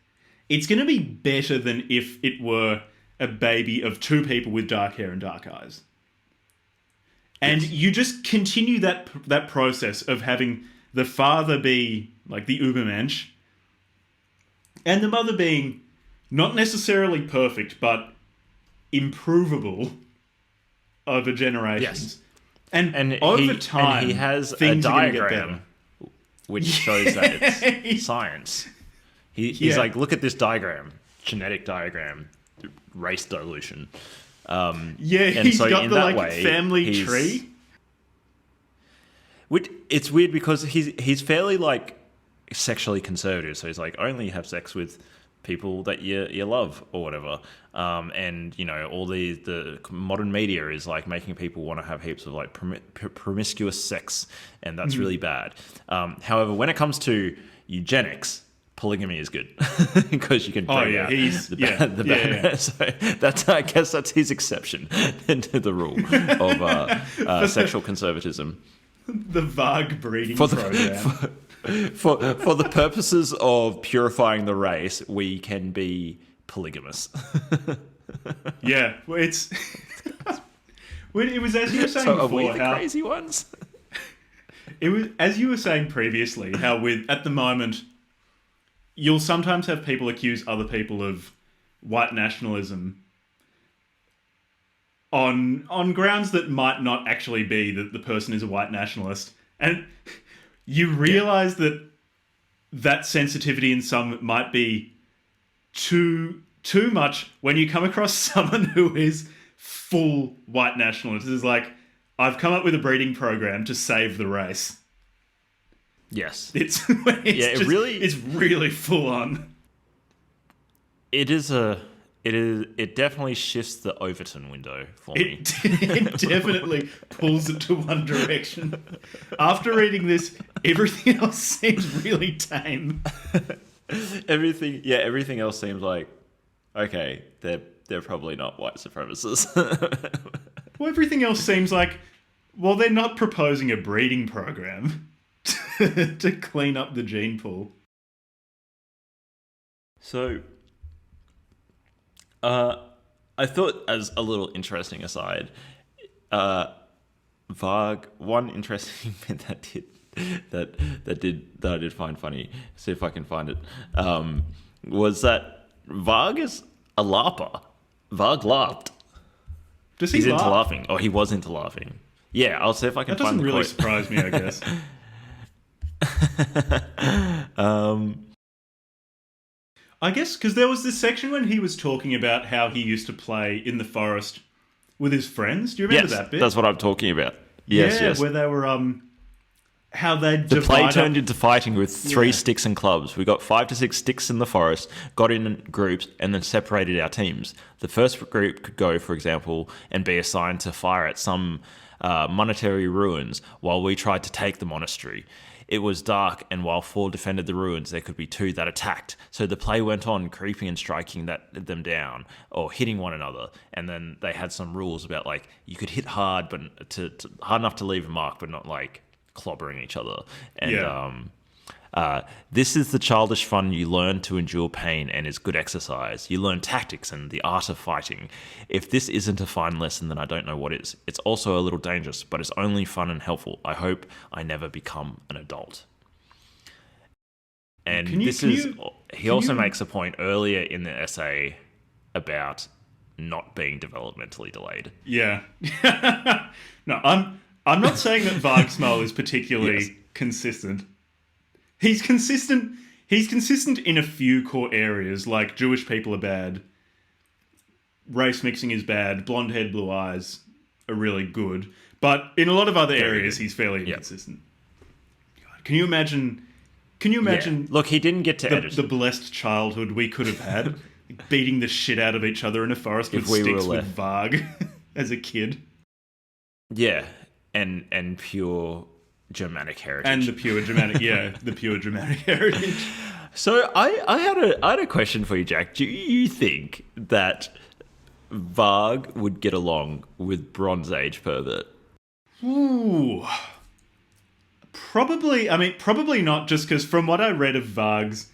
it's going to be better than if it were a baby of two people with dark hair and dark eyes. And you just continue that process of having the father be like the Ubermensch and the mother being not necessarily perfect, but improvable over generations. Yes. And over time, he has things a are going to get better. diagram which shows that it's science. He's like, look at this diagram, genetic diagram, race dilution. He's so got in the that like way, family tree. It's weird because he's fairly like sexually conservative, so he's like only have sex with people that you love or whatever. And all the modern media is like making people want to have heaps of like promiscuous sex, and that's really bad. However, when it comes to eugenics, polygamy is good because you can bring out the bad. So I guess that's his exception to the rule of sexual conservatism. The Varg breeding program. For the purposes of purifying the race, we can be polygamous. Yeah, well, it was as you were saying before. Are we the crazy ones? It was as you were saying previously. How at the moment, you'll sometimes have people accuse other people of white nationalism on grounds that might not actually be that the person is a white nationalist, and you realise that sensitivity in some might be too much when you come across someone who is full white nationalist. It's like, I've come up with a breeding program to save the race. Yes, it's really full on. It definitely shifts the Overton window for me. It definitely pulls it to one direction. After reading this, everything else seems really tame. Everything else seems like, okay, they're probably not white supremacists. Well, everything else seems like, well, they're not proposing a breeding program to clean up the gene pool. So, I thought, as a little interesting aside, Varg, one interesting bit that I did find funny, see if I can find it, was that Varg is a larper. Varg laughed. Does he He's laugh? into laughing, or he was into laughing. Yeah, I'll see if I can find the quote. That doesn't really surprise me, I guess. I guess because there was this section when he was talking about how he used to play in the forest with his friends. Do you remember that bit? That's what I'm talking about. Yes. Where they were how they the play turned into fighting with 3 sticks and clubs. We got 5 to 6 sticks in the forest, got in groups, and then separated our teams. The first group could go, for example, and be assigned to fire at some monetary ruins while we tried to take the monastery. It was dark, and while 4 defended the ruins, there could be 2 that attacked. So the play went on, creeping and striking them down, or hitting one another. And then they had some rules about, like, you could hit hard, but hard enough to leave a mark, but not like clobbering each other. And This is the childish fun you learn to endure pain and is good exercise. You learn tactics and the art of fighting. If this isn't a fine lesson, then I don't know what is. It's also a little dangerous, but it's only fun and helpful. I hope I never become an adult. And he also makes a point earlier in the essay about not being developmentally delayed. Yeah. No, I'm not saying that Varsgmal is particularly consistent. He's consistent in a few core areas, like Jewish people are bad, race mixing is bad, blonde head, blue eyes are really good. But in a lot of other areas, he's fairly inconsistent. God, can you imagine? Yeah. Look, he didn't get to edit the blessed childhood we could have had, beating the shit out of each other in a forest with sticks with Varg as a kid. Yeah, and pure Germanic heritage. And the pure Germanic heritage. So I had a question for you, Jack. Do you think that Varg would get along with Bronze Age pervert? Ooh. Probably not, just because from what I read of Varg's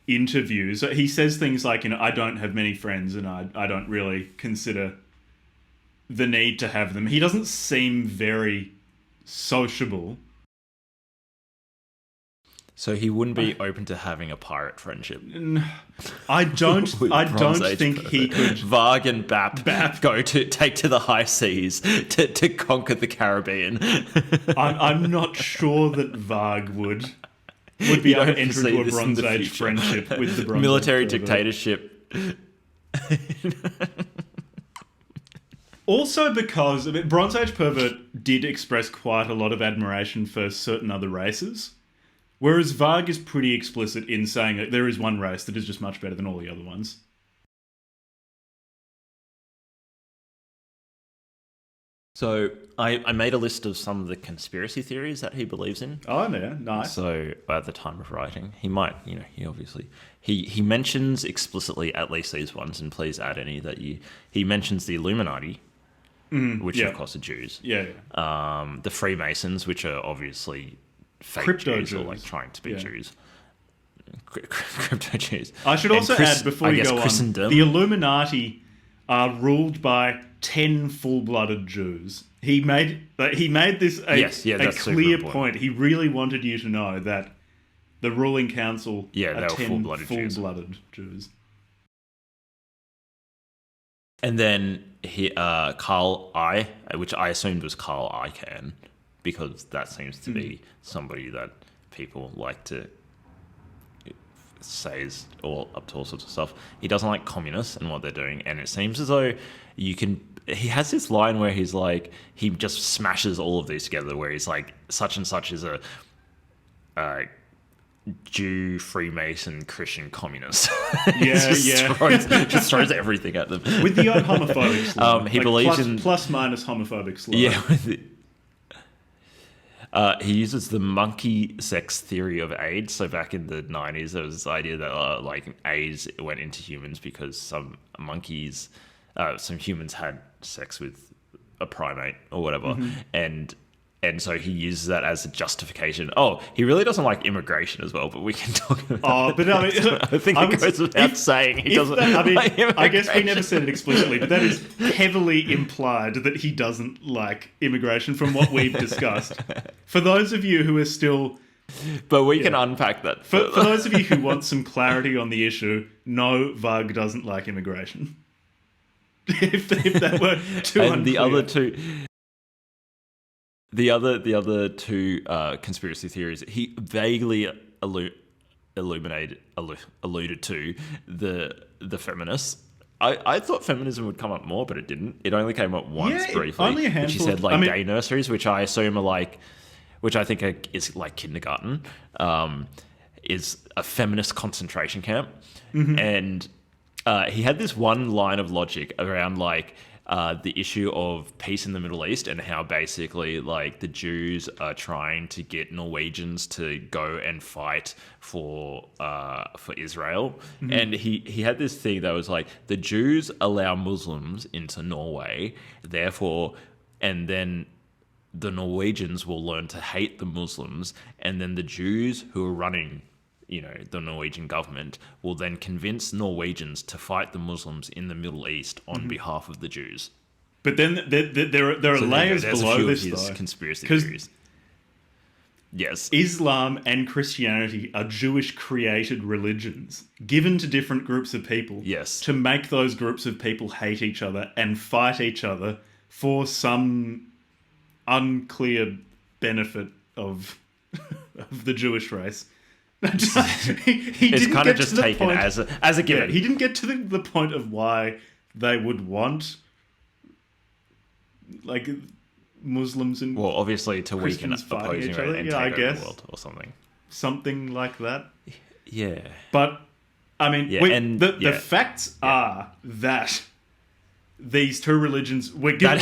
interviews, he says things like, I don't have many friends and I don't really consider the need to have them. He doesn't seem very sociable. So he wouldn't be open to having a pirate friendship. I don't think he could. Varg and Bap go to take to the high seas to conquer the Caribbean. I'm not sure that Varg would be able to enter into a Bronze Age friendship with the Bronze military Age dictatorship. Also because Bronze Age pervert did express quite a lot of admiration for certain other races. Whereas Varg is pretty explicit in saying that there is one race that is just much better than all the other ones. So I made a list of some of the conspiracy theories that he believes in. Oh, yeah, nice. So at the time of writing, he might, he obviously... He mentions explicitly at least these ones, and please add any that you... He mentions the Illuminati, which of course are Jews. Yeah. The Freemasons, which are obviously... fake Crypto Jews, or like trying to be Jews. Crypto Jews. I should also add, before you go on, the Illuminati are ruled by 10 full-blooded Jews. He made this a clear point. He really wanted you to know that the ruling council are 10 full-blooded Jews. And then Carl I, which I assumed was Carl Icahn, because that seems to be somebody that people like to say is all up to all sorts of stuff. He doesn't like communists and what they're doing, and it seems as though he has this line where he's like, he just smashes all of these together, where he's like, such and such is a Jew, Freemason, Christian, communist. Just throws everything at them. With the odd homophobic slur. He believes in... Plus minus homophobic slur. Yeah, he uses the monkey sex theory of AIDS. So back in the 90s, there was this idea that AIDS went into humans because some humans had sex with a primate or whatever, and so he uses that as a justification. Oh, he really doesn't like immigration as well, but we can talk about that. But I mean, I think it goes without saying he doesn't like immigration. I guess he never said it explicitly, but that is heavily implied that he doesn't like immigration from what we've discussed. For those of you who are still... But we can unpack that. For those of you who want some clarity on the issue, no, Varg doesn't like immigration. if that were too unclear. The other two conspiracy theories, he vaguely alluded to the feminists. I thought feminism would come up more, but it didn't. It only came up once briefly. Only a handful. Which he said day nurseries, which I assume are which I think is like kindergarten, is a feminist concentration camp. And he had this one line of logic around the issue of peace in the Middle East and how basically the Jews are trying to get Norwegians to go and fight for Israel. And he had this thing that was like, the Jews allow Muslims into Norway, therefore, and then the Norwegians will learn to hate the Muslims, and then the Jews who are running, the Norwegian government will then convince Norwegians to fight the Muslims in the Middle East on behalf of the Jews. But then there are layers below this, though. Conspiracy theories. Yes. Islam and Christianity are Jewish-created religions given to different groups of people to make those groups of people hate each other and fight each other for some unclear benefit of the Jewish race. It's kind of just taken as a given. Yeah, he didn't get to the point of why they would want like Muslims and obviously to weaken Christians opposing each other. and I take over guess the world or something like that. Yeah, but I mean, the facts are that these two religions we're given,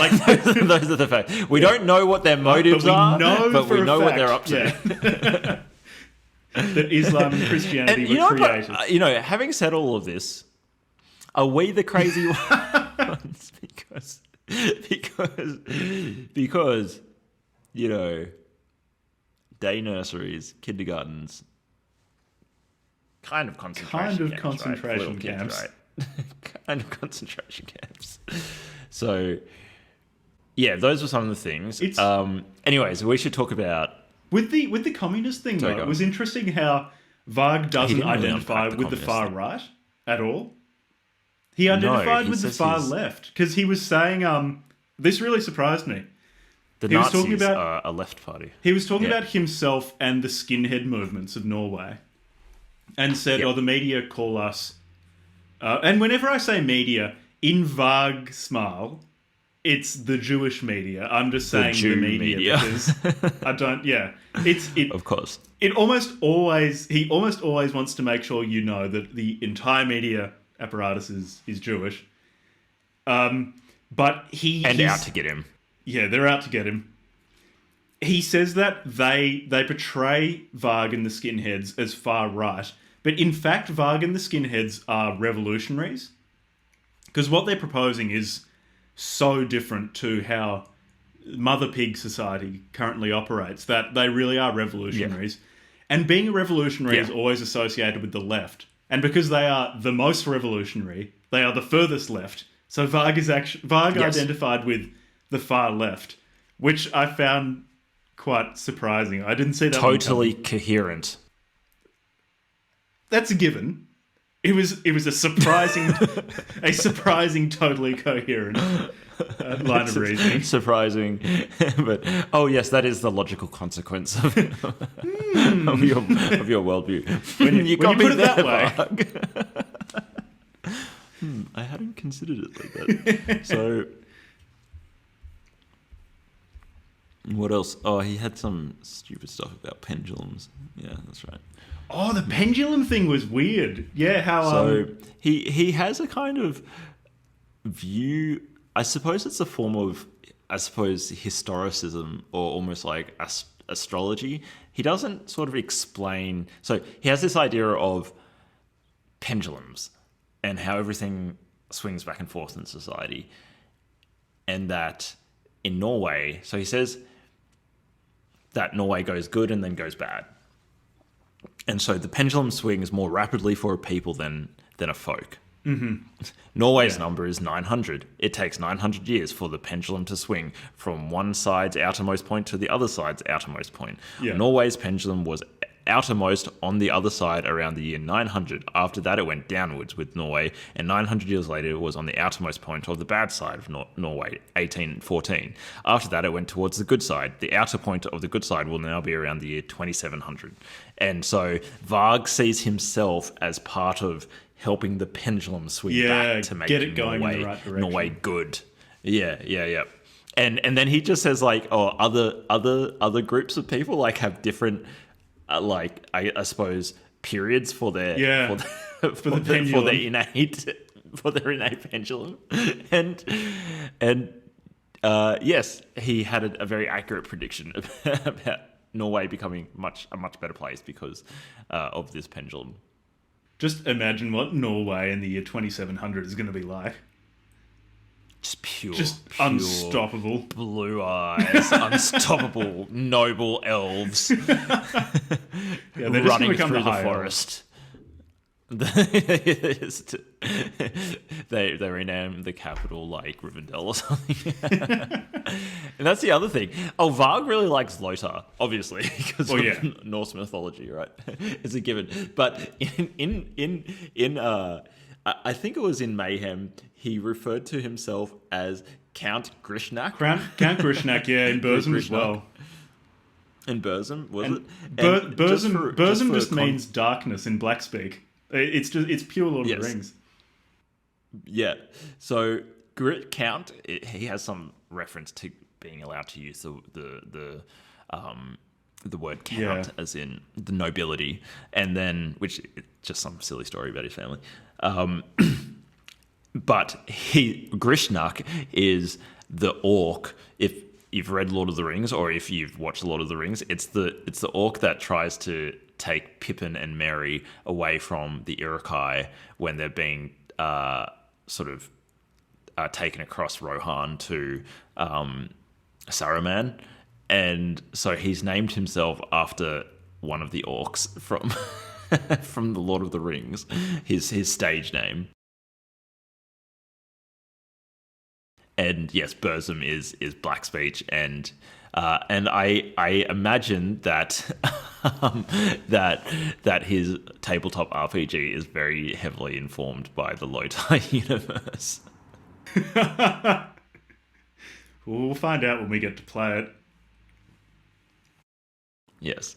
those are the facts. We don't know what their motives are, but we know what they're up to. Yeah. That Islam and Christianity were created. Having said all of this, are we the crazy ones? Because day nurseries, kindergartens, kind of concentration camps, right? Kind of concentration camps. So, yeah, those were some of the things. Anyways, we should talk about with the communist thing. Though, it was interesting how Varg doesn't identify with the far right at all. He identified with the far left because he was saying, this really surprised me. The Nazis are a left party. He was talking about himself and the skinhead movements of Norway and said, the media call us... and whenever I say media, in Varsgmal, it's the Jewish media. I'm just saying the media because I don't... Yeah. Of course. He almost always wants to make sure you know that the entire media apparatus is Jewish. But he's out to get him. Yeah, they're out to get him. He says that they portray Varg and the skinheads as far right, but in fact, Varg and the skinheads are revolutionaries. Because what they're proposing is so different to how Mother Pig society currently operates that they really are revolutionaries. Yeah. And being a revolutionary is always associated with the left. And because they are the most revolutionary, they are the furthest left. So Varg identified with the far left, which I found quite surprising. I didn't see that totally coherent. That's a given. It was a surprising totally coherent line of reasoning. Surprising, but yes, that is the logical consequence of your worldview. When you put it that way. I hadn't considered it like that. So, what else? Oh, he had some stupid stuff about pendulums. Yeah, that's right. Oh, the pendulum thing was weird. Yeah, how... So, he has a kind of view... I suppose it's a form of, historicism or almost like astrology. He doesn't sort of explain... So, he has this idea of pendulums and how everything swings back and forth in society. And that in Norway... So, he says that Norway goes good and then goes bad. And so the pendulum swings more rapidly for a people than a folk. Mm-hmm. Norway's number is 900. It takes 900 years for the pendulum to swing from one side's outermost point to the other side's outermost point. Yeah. Norway's pendulum was outermost on the other side around the year 900. After that, it went downwards with Norway, and 900 years later, it was on the outermost point of the bad side of Norway, 1814. After that, it went towards the good side. The outer point of the good side will now be around the year 2700. And so Varg sees himself as part of helping the pendulum swing back to make it going in the right direction. Norway good. Yeah. And then he just says other groups of people have different I suppose periods for their for their innate pendulum. And yes, he had a very accurate prediction about Norway becoming a much better place because of this pendulum. Just imagine what Norway in the year 2700 is going to be like. Just unstoppable blue eyes, unstoppable noble elves they're running through the forest. They rename the capital like Rivendell or something. And that's the other thing. Oh, Varg really likes Lothar, obviously, because of Norse mythology, right? It's a given. But I think it was in Mayhem, he referred to himself as Count Grishnak. Count Grishnak, yeah, in Burzum as well. In Burzum, was it? Burzum just means darkness in Blackspeak. It's pure Lord of the Rings. Yeah. So Count, he has some reference to being allowed to use the word count as in the nobility, and then which is just some silly story about his family. But Grishnak is the orc. If you've read Lord of the Rings, or if you've watched Lord of the Rings, it's the orc that tries to take Pippin and Merry away from the Iroquois when they're being taken across Rohan to Saruman, and so he's named himself after one of the orcs from from the Lord of the Rings, his stage name. And yes, Burzum is black speech, and I imagine that that his tabletop RPG is very heavily informed by the Lothar universe. We'll find out when we get to play it. Yes.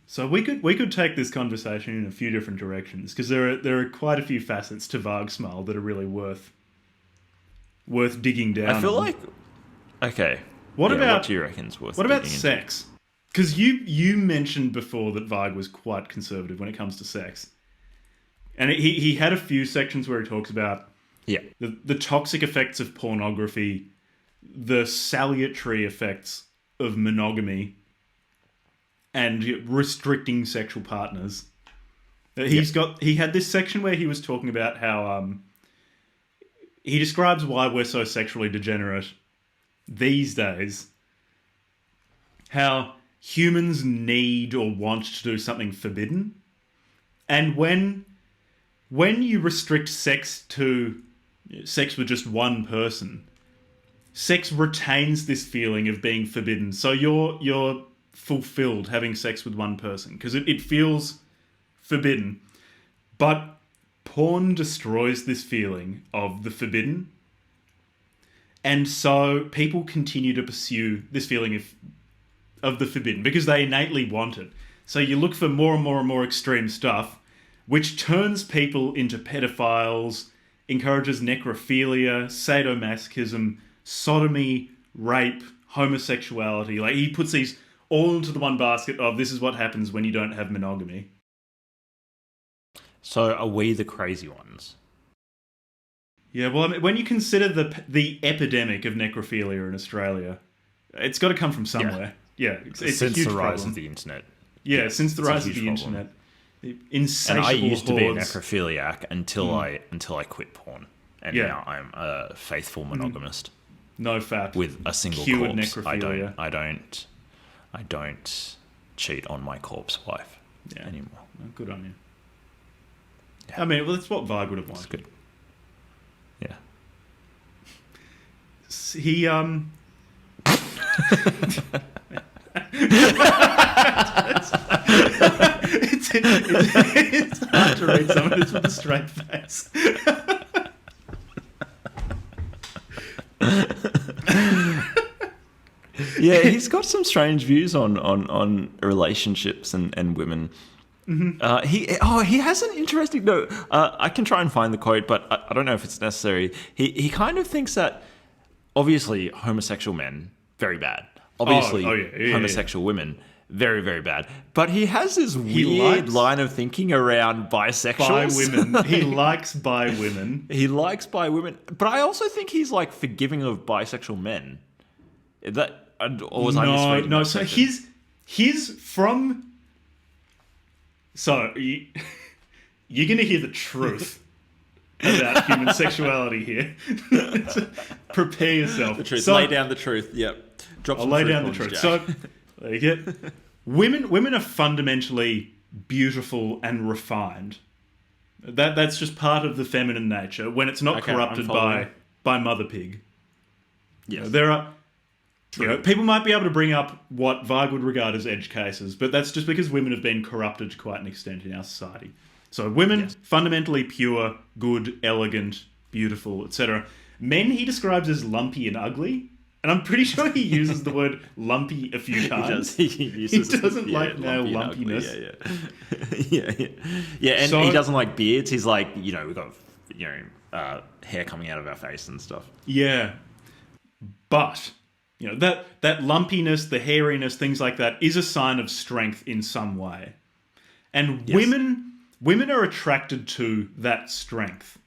So we could take this conversation in a few different directions, because there are quite a few facets to Varsgmal that are really worth digging down. I feel on. like okay. What do you reckon's worth? What about digging sex? Because you mentioned before that Varg was quite conservative when it comes to sex, and he had a few sections where he talks about the toxic effects of pornography, the salutary effects of monogamy, and restricting sexual partners. He had this section where he was talking about how he describes why we're so sexually degenerate these days. How humans need or want to do something forbidden. And when you restrict sex to sex with just one person, sex retains this feeling of being forbidden. So you're fulfilled having sex with one person because it feels forbidden. But porn destroys this feeling of the forbidden. And so people continue to pursue this feeling of the forbidden because they innately want it. So you look for more and more and more extreme stuff, which turns people into pedophiles, encourages necrophilia, sadomasochism, sodomy, rape, homosexuality. Like, he puts these all into the one basket of this is what happens when you don't have monogamy. So are we the crazy ones? Yeah, well, I mean, when you consider the epidemic of necrophilia in Australia, it's got to come from somewhere. Yeah, it's since a huge the rise problem. of the internet. Yeah, since the rise of the internet. Insatiable and I used to be a hordes. necrophiliac until I quit porn, and now I'm a faithful monogamist. No fap. With a single Cured corpse. necrophilia. I don't cheat on my corpse wife anymore. Oh, good on you. Yeah. I mean, well, that's what Varg would have wanted. That's good. Yeah. He it's hard to read some of this with a straight face. Yeah, he's got some strange views on relationships and women. Mm-hmm. He has an interesting note. I can try and find the quote, but I don't know if it's necessary. He kind of thinks that obviously homosexual men, very bad. Obviously homosexual women, very, very bad. But he has this weird line of thinking around bisexuals. Bi women. He likes bi women. He likes bi women. But I also think he's like forgiving of bisexual men. I misreading no. that So section? he's from. So you're gonna hear the truth about human sexuality here. Prepare yourself. The truth. So, lay down the truth. Yep. Drop I'll some lay truth down the bombs, truth. Jack. So, there you get. Women are fundamentally beautiful and refined. That's just part of the feminine nature when it's not Okay, corrupted I'm following. by Mother Pig. Yes. There are, people might be able to bring up what Varg would regard as edge cases, but that's just because women have been corrupted to quite an extent in our society. So women, fundamentally pure, good, elegant, beautiful, etc. Men he describes as lumpy and ugly, and I'm pretty sure he uses the word lumpy a few times. He doesn't like male lumpiness. Yeah, and So- he doesn't like beards. He's like, we've got, hair coming out of our face and stuff. Yeah. But, that lumpiness, the hairiness, things like that is a sign of strength in some way. And women are attracted to that strength.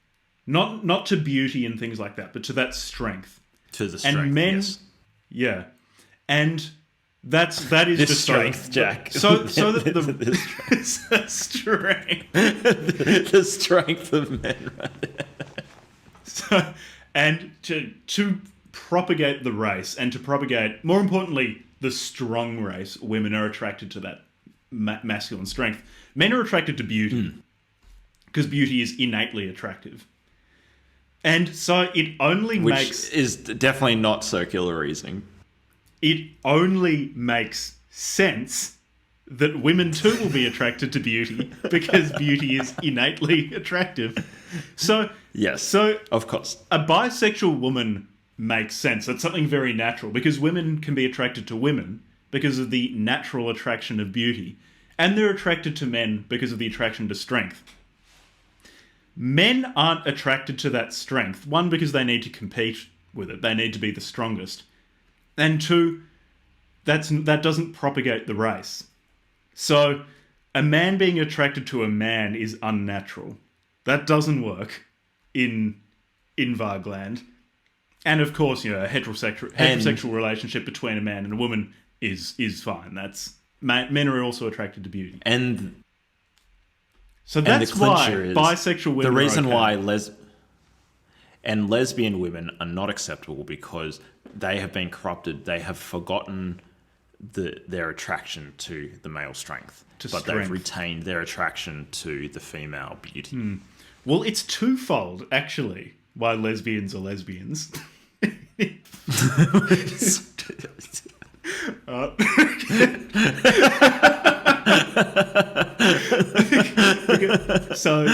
Not to beauty and things like that, but to that strength. To the strength, And men, yes. yeah. And that is This just strength, Jack. So that the strength. The strength of men. So, and to propagate the race and to propagate, more importantly, the strong race, women are attracted to that masculine strength. Men are attracted to beauty because beauty is innately attractive. And so it only Which is definitely not circular reasoning. It only makes sense that women too will be attracted to beauty because beauty is innately attractive. So Yes, so of course. a bisexual woman makes sense. That's something very natural because women can be attracted to women because of the natural attraction of beauty, and they're attracted to men because of the attraction to strength. Men aren't attracted to that strength. One, because they need to compete with it. They need to be the strongest. And two, that doesn't propagate the race. So a man being attracted to a man is unnatural. That doesn't work in Vargland. And of course, a heterosexual relationship between a man and a woman is fine. Men are also attracted to beauty. And So that's the why clincher is bisexual women the reason are okay. why lesbian women are not acceptable because they have been corrupted. They have forgotten their attraction to the male strength, but strength. they've retained their attraction to the female beauty. Well, it's twofold, actually, why lesbians are lesbians. So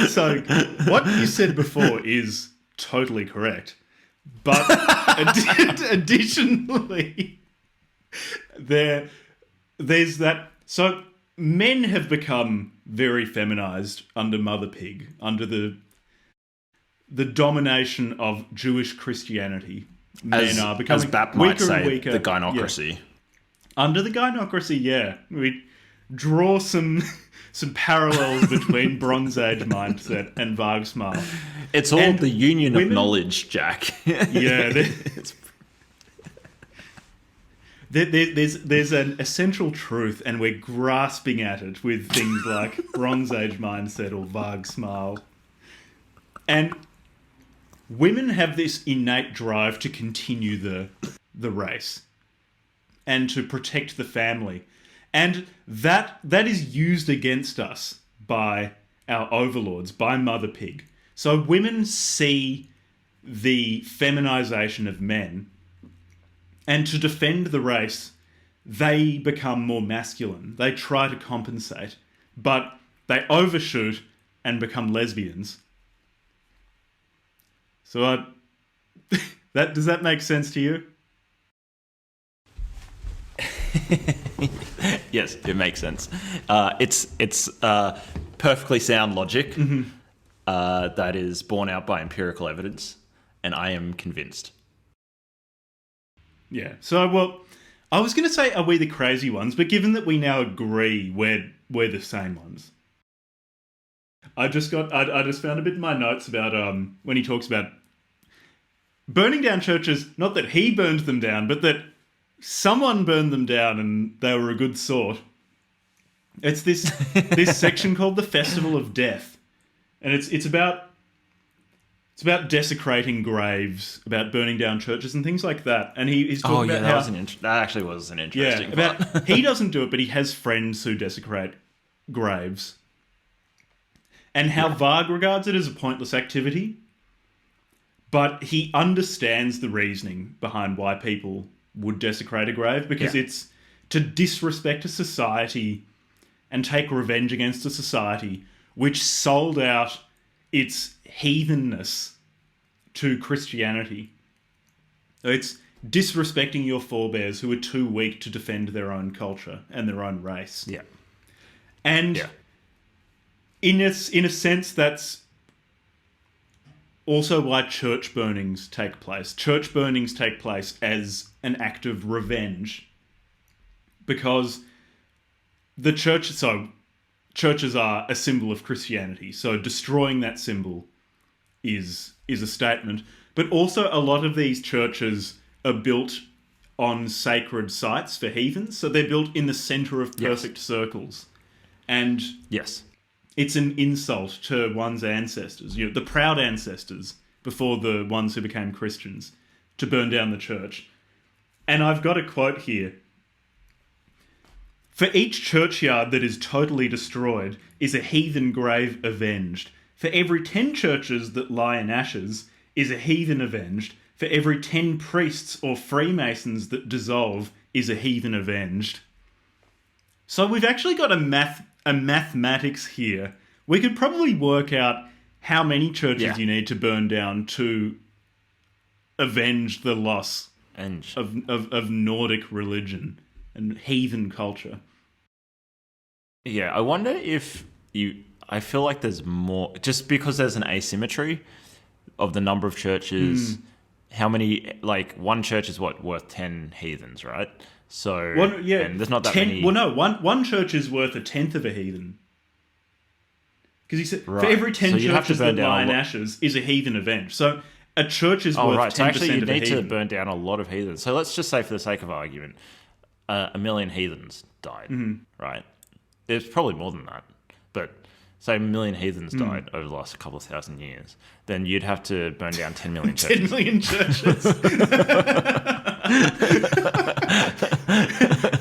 what you said before is totally correct. But additionally, there's that. So men have become very feminized under Mother Pig, under the domination of Jewish Christianity. Men are becoming as Bap weaker might say, and weaker. the gynocracy. Yeah. Under the gynocracy, yeah. We draw some parallels between Bronze Age mindset and Varsgmal. It's all And the union women- of knowledge, Jack. Yeah, there's an essential truth, and we're grasping at it with things like Bronze Age mindset or Varsgmal. And women have this innate drive to continue the race and to protect the family. And that is used against us by our overlords, by Mother Pig. So women see the feminization of men, and to defend the race, they become more masculine. They try to compensate, but they overshoot and become lesbians. So does that make sense to you? Yes, it makes sense. It's perfectly sound logic that is borne out by empirical evidence, and I am convinced. Yeah. So, well, I was going to say, are we the crazy ones? But given that we now agree we're the same ones, I just found a bit in my notes about when he talks about burning down churches. Not that he burned them down, but that someone burned them down and they were a good sort. It's this section called the Festival of Death, and it's about It's about desecrating graves, about burning down churches and things like that. And he's talking about how... that actually was an interesting part. He doesn't do it, but he has friends who desecrate graves. And how Varg regards it as a pointless activity. But he understands the reasoning behind why people would desecrate a grave, because it's to disrespect a society and take revenge against a society which sold out its heathenness to Christianity. So it's disrespecting your forebears who are too weak to defend their own culture and their own race. Yeah. And in a sense, that's also why church burnings take place. Church burnings take place as an act of revenge, because the church... So churches are a symbol of Christianity, so destroying that symbol is a statement. But also a lot of these churches are built on sacred sites for heathens, so they're built in the centre of perfect circles. And it's an insult to one's ancestors, the proud ancestors before the ones who became Christians, to burn down the church. And I've got a quote here. For each churchyard that is totally destroyed is a heathen grave avenged. For every 10 churches that lie in ashes is a heathen avenged. For every 10 priests or Freemasons that dissolve is a heathen avenged. So we've actually got a mathematics here. We could probably work out how many churches you need to burn down to avenge the loss of Nordic religion and heathen culture. Yeah, I wonder if I feel like there's more, just because there's an asymmetry of the number of churches. How many, one church is worth 10 heathens, right? So, and there's not that many. Well, no, one church is worth a tenth of a heathen. Because he said, for every 10 churches that lie in ashes is a heathen avenged. So a church is worth 10% so actually you of a need heathen. to burn down a lot of heathens. So let's just say, for the sake of argument, 1 million heathens died, right? There's probably more than that, but say 1 million heathens died over the last couple of thousand years, then you'd have to burn down 10 million churches. 10 million churches.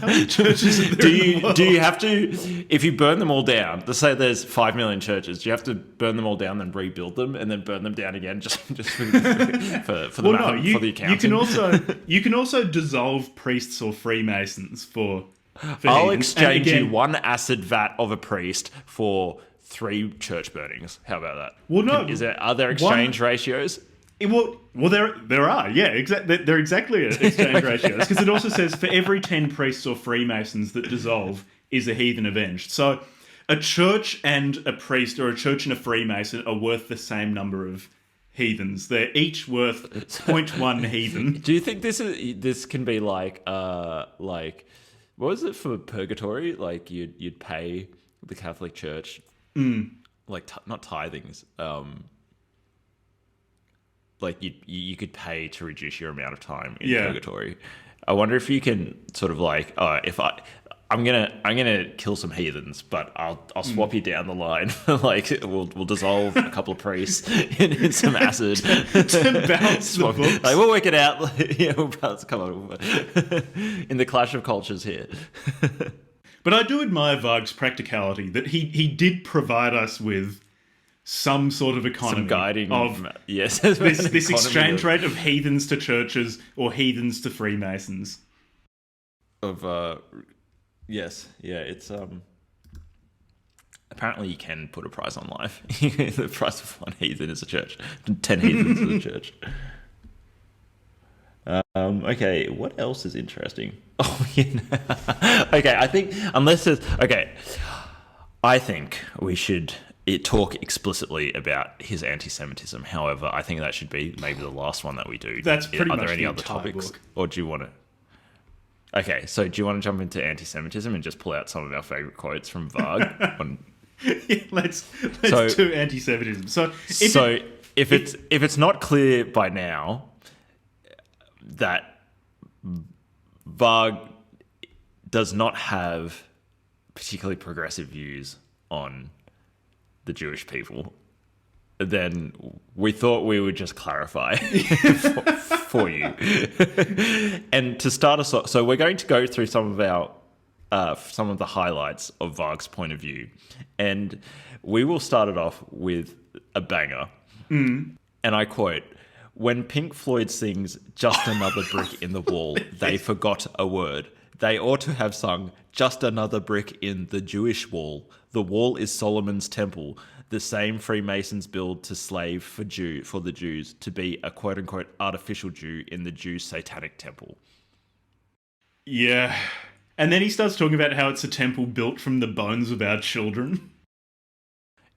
How many churches are there do you have to, if you burn them all down, let's say there's 5 million churches, do you have to burn them all down, then rebuild them, and then burn them down again just for the accounting? You can also dissolve priests or Freemasons for I'll exchange you one acid vat of a priest for 3 church burnings. How about that? Well, no. Are there exchange ratios? Well, there are. Yeah, they're exactly exchange ratios, because it also says for every 10 priests or Freemasons that dissolve is a heathen avenged. So a church and a priest, or a church and a Freemason, are worth the same number of heathens. They're each worth 0.1 heathen. Do you think this can be like what was it for purgatory? Like you'd pay the Catholic Church, not tithings. Like you could pay to reduce your amount of time in purgatory. I wonder if you can sort of if I'm gonna kill some heathens, but I'll swap you down the line. We'll dissolve a couple of priests in some acid to balance the books. We'll work it out. We'll balance. Come on, in the clash of cultures here. But I do admire Varg's practicality, that he did provide us with some sort of economy, some guiding of this exchange rate of heathens to churches or heathens to Freemasons. It's apparently you can put a price on life. The price of 1 heathen is a church. 10 heathens is a church. Okay, what else is interesting? Okay, I think we should talk explicitly about his anti-Semitism. However, I think that should be maybe the last one that we do. That's pretty much Are there any the other entire topics, book. or do you want to? Okay, so do you want to jump into anti-Semitism and just pull out some of our favourite quotes from Varg? Let's do anti-Semitism. So if it's not clear by now that Varg does not have particularly progressive views on the Jewish people, then we thought we would just clarify for you. And to start us off, so we're going to go through some of the highlights of Varg's point of view, and we will start it off with a banger. And I quote, "When Pink Floyd sings 'Just Another Brick in the Wall,' they forgot a word. They ought to have sung 'Just another brick in the Jewish wall. The wall is Solomon's temple. The same Freemasons build to slave for the Jews, to be a quote-unquote artificial Jew in the Jews' satanic temple.'" Yeah. And then he starts talking about how it's a temple built from the bones of our children.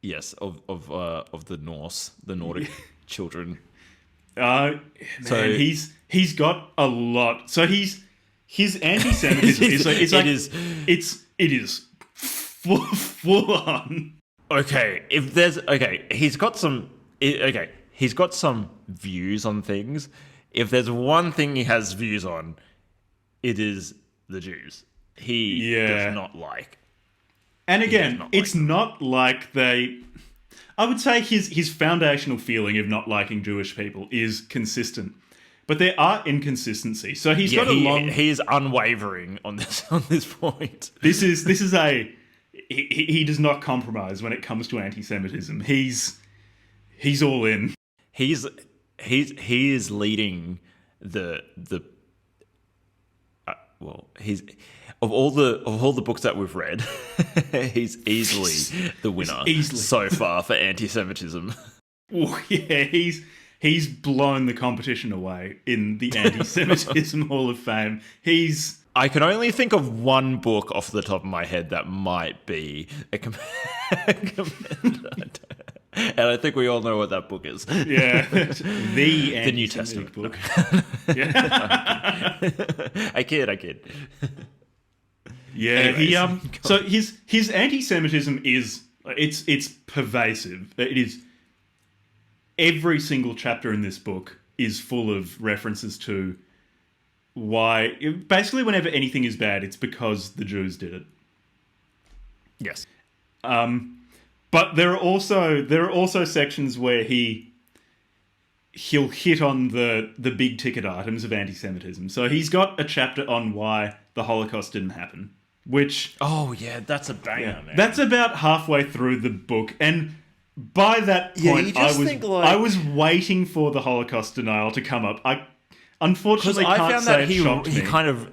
Yes, of the Norse, the Nordic children. Man, he's got a lot. So his anti-Semitism it is full on. He's got some views on things. If there's one thing he has views on, it is the Jews. He does not like. And again, it's not like they... I would say his foundational feeling of not liking Jewish people is consistent. But there are inconsistencies. So he's got a long... He is unwavering on this point. This is a... He does not compromise when it comes to anti-Semitism. He's all in. He is leading he's of all the books that we've read, he's easily the winner so far for anti-Semitism. Oh, yeah, he's blown the competition away in the Anti-Semitism Hall of Fame. I can only think of one book off the top of my head that might be a and I think we all know what that book is. Yeah, the New Testament book. Yeah. I kid. Yeah, anyways, so his anti-Semitism is it's pervasive. It is every single chapter in this book is full of references to why basically whenever anything is bad, it's because the Jews did it. Yes. But there are also sections where he'll hit on the big ticket items of anti-Semitism. So he's got a chapter on why the Holocaust didn't happen, which... Oh, yeah, that's a banger, man. That's about halfway through the book, and by that point, I was waiting for the Holocaust denial to come up. I unfortunately can't say it shocked me.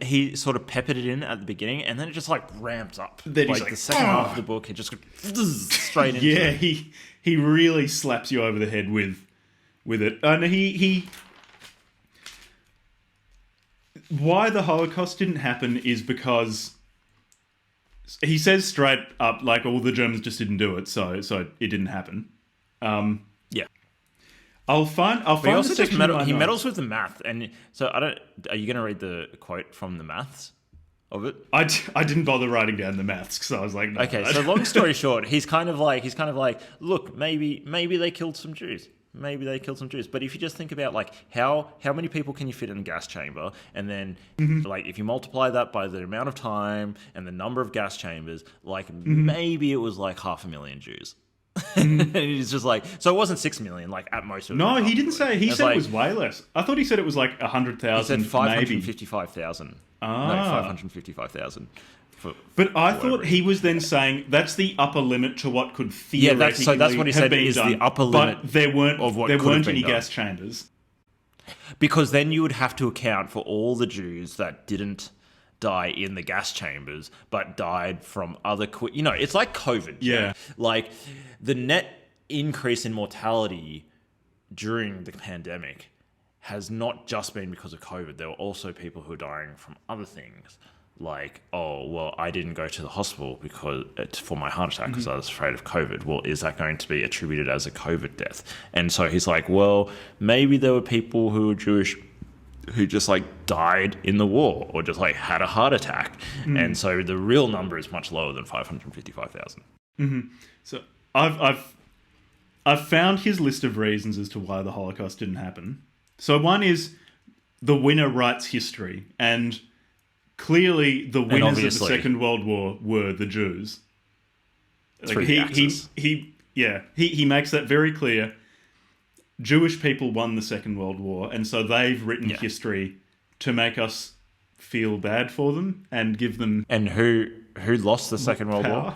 He sort of peppered it in at the beginning, and then it just ramps up. Then he's the second half of the book, it just goes straight into it. Yeah, he really slaps you over the head with it. And he why the Holocaust didn't happen is because he says straight up, all the Germans just didn't do it, so it didn't happen. Yeah. I'll find he also the section he meddles with the math, and so are you going to read the quote from the maths of it? I didn't bother writing down the maths because I was like, no. Okay, so long story short, he's kind of like, look, maybe they killed some Jews. Maybe they killed some Jews. But if you just think about how many people can you fit in a gas chamber, and then if you multiply that by the amount of time and the number of gas chambers, maybe it was 500,000 Jews. And he's just so it wasn't 6 million, at most. No, he didn't say. He said it was way less. I thought he said it was 100,000. He said 555,000. Ah. No, 555,000. But I thought he was then saying that's the upper limit to what could theoretically that's what he said is done, the upper limit. But there weren't any done. gas chambers. Because then you would have to account for all the Jews that didn't die in the gas chambers, but died from other... it's like COVID. Yeah. The net increase in mortality during the pandemic has not just been because of COVID. There were also people who are dying from other things. I didn't go to the hospital for my heart attack because I was afraid of COVID. Well, is that going to be attributed as a COVID death? And so he's maybe there were people who were Jewish who just died in the war or just had a heart attack. And so the real number is much lower than 555,000. Mm-hmm. So I've found his list of reasons as to why the Holocaust didn't happen. So one is the winner writes history, and clearly the winners of the Second World War were the Jews. He Yeah, he makes that very clear. Jewish people won the Second World War, and so they've written history to make us feel bad for them and give them And who lost the Second World power. War?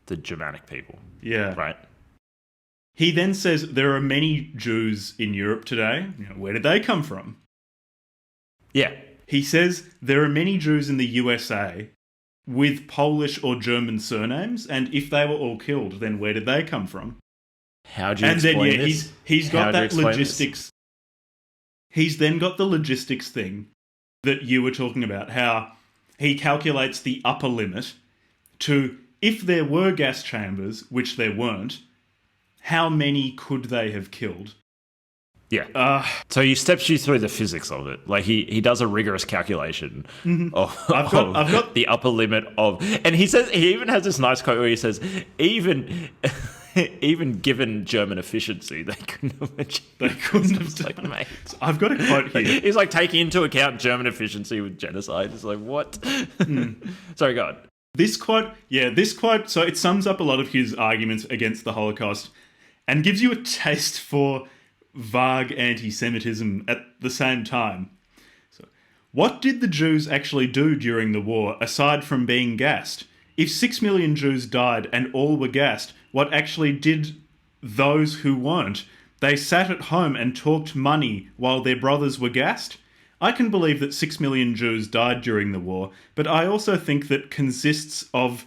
The Germanic people. Yeah. Right. He then says there are many Jews in Europe today. Where did they come from? Yeah. He says there are many Jews in the USA with Polish or German surnames, and if they were all killed, then where did they come from? How do you explain this? He's got that logistics. This? He's then got the logistics thing that you were talking about, how he calculates the upper limit to, if there were gas chambers, which there weren't, how many could they have killed? Yeah. So he steps you through the physics of it. Like he does a rigorous calculation of, I've got the upper limit of, and he even has this nice quote where he says, even given German efficiency, they couldn't have done mate. I've got a quote here. He's like taking into account German efficiency with genocide. It's like, what? Sorry, go on. This quote, so it sums up a lot of his arguments against the Holocaust and gives you a taste for Varg anti-Semitism at the same time. So, what did the Jews actually do during the war, aside from being gassed? If 6 million Jews died and all were gassed, what actually did those who weren't? They sat at home and talked money while their brothers were gassed? I can believe that 6 million Jews died during the war, but I also think that consists of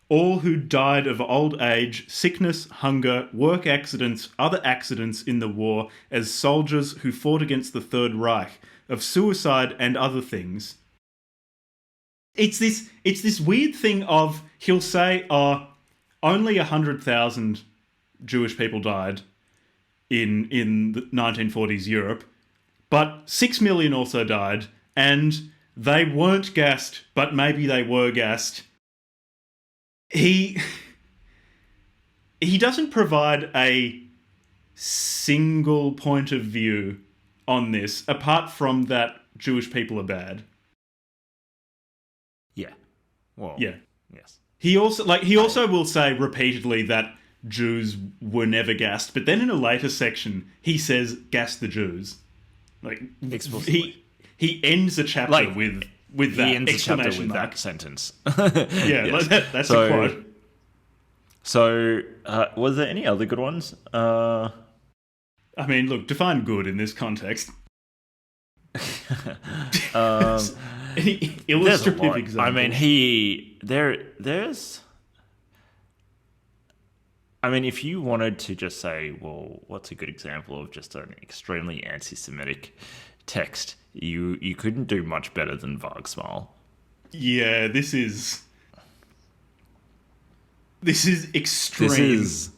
all who died of old age, sickness, hunger, work accidents, other accidents in the war as soldiers who fought against the Third Reich, of suicide and other things. It's this weird thing of, he'll say, only 100,000 Jewish people died in the 1940s Europe, but 6 million also died, and they weren't gassed, but maybe they were gassed. He doesn't provide a single point of view on this, apart from that Jewish people are bad. Yeah. Well, yeah. Yes. He also will say repeatedly that Jews were never gassed, but then in a later section he says gas the Jews. Like explicitly. He ends a chapter with that exclamation mark. That sentence. Yeah, yes. That's a quote. So, was there any other good ones? I mean, look, define good in this context. Any illustrative example? I mean, there's... I mean, if you wanted to just say, well, what's a good example of just an extremely anti-Semitic text, you couldn't do much better than Varsgmal. Yeah, this is extreme. This is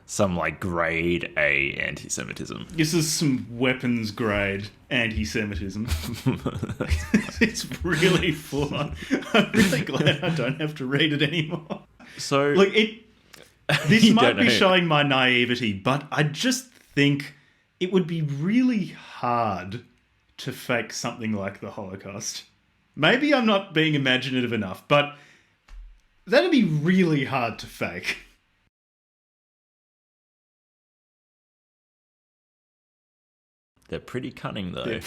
some like grade A anti-Semitism. This is some weapons grade anti-Semitism. It's really full on. I'm really glad I don't have to read it anymore. So, like this might be showing my naivety, but I just think it would be really hard to fake something like the Holocaust. Maybe I'm not being imaginative enough, but that'd be really hard to fake. They're pretty cunning, though.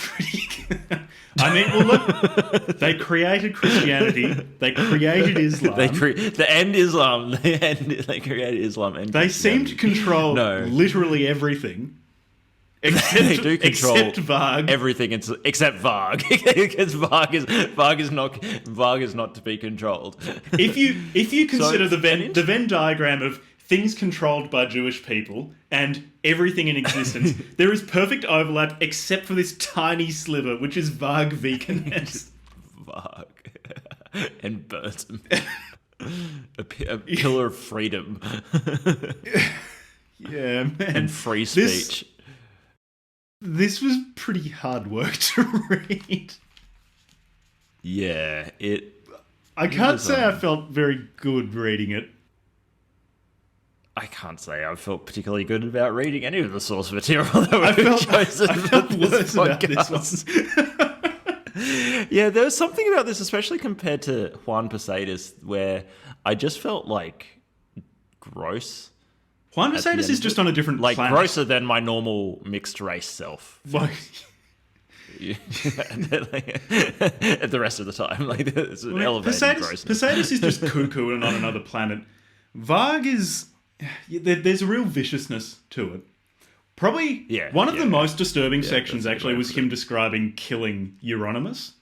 I mean, well, look, they created Christianity. They created Islam. They created Islam. They created Islam. And they seem to control literally everything. Except, they do control Varg. Everything except Varg, because Varg is not to be controlled. If you consider the Venn diagram of things controlled by Jewish people and everything in existence, there is perfect overlap except for this tiny sliver, which is Varg Vikernes. Varg and Burton, a pillar of freedom. Yeah, man, and free speech. This was pretty hard work to read. Yeah, I can't say I felt very good reading it. I can't say I felt particularly good about reading any of the source material that I felt worse about this one. Yeah, there was something about this, especially compared to Juan Posadas, where I just felt like gross Juan Mercedes is just on a different like planet. grosser than my normal mixed race self. Like, at the rest of the time, like it's an elevated grossness. Mercedes is just cuckoo and on another planet. Varg is there's a real viciousness to it. Probably one of the most disturbing sections actually was him describing killing Euronymous.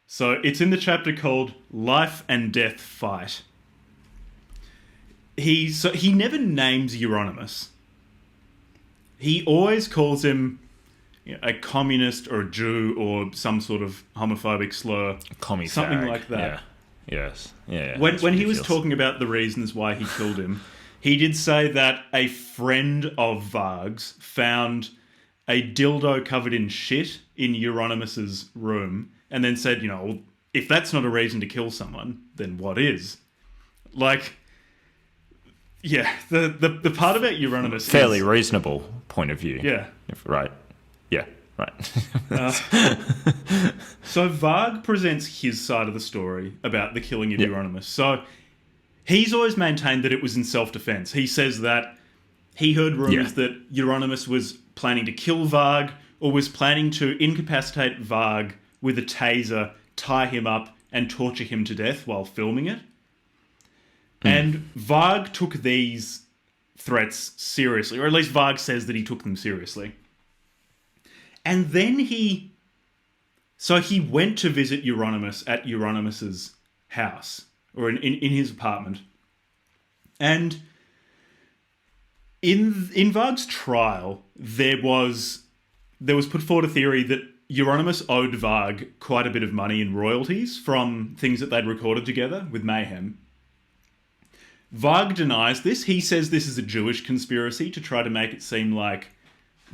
So it's in the chapter called Life and Death Fight. He never names Euronymous. He always calls him a communist or a Jew or some sort of homophobic slur. Something like that. Yeah. Yes. Yeah. When he was talking about the reasons why he killed him, he did say that a friend of Varg's found a dildo covered in shit in Euronymous' room and then said, if that's not a reason to kill someone, then what is? Like, yeah, the part about Euronymous fairly is... reasonable point of view. Yeah. Right. Yeah, right. So Varg presents his side of the story about the killing of Euronymous. So he's always maintained that it was in self-defense. He says that he heard rumors that Euronymous was planning to kill Varg or was planning to incapacitate Varg with a taser, tie him up, and torture him to death while filming it. And Varg took these threats seriously, or at least Varg says that he took them seriously. And then he went to visit Euronymous at Euronymous' house, or in his apartment. And in Varg's trial, there was put forward a theory that Euronymous owed Varg quite a bit of money in royalties from things that they'd recorded together with Mayhem. Varg denies this. He says this is a Jewish conspiracy to try to make it seem like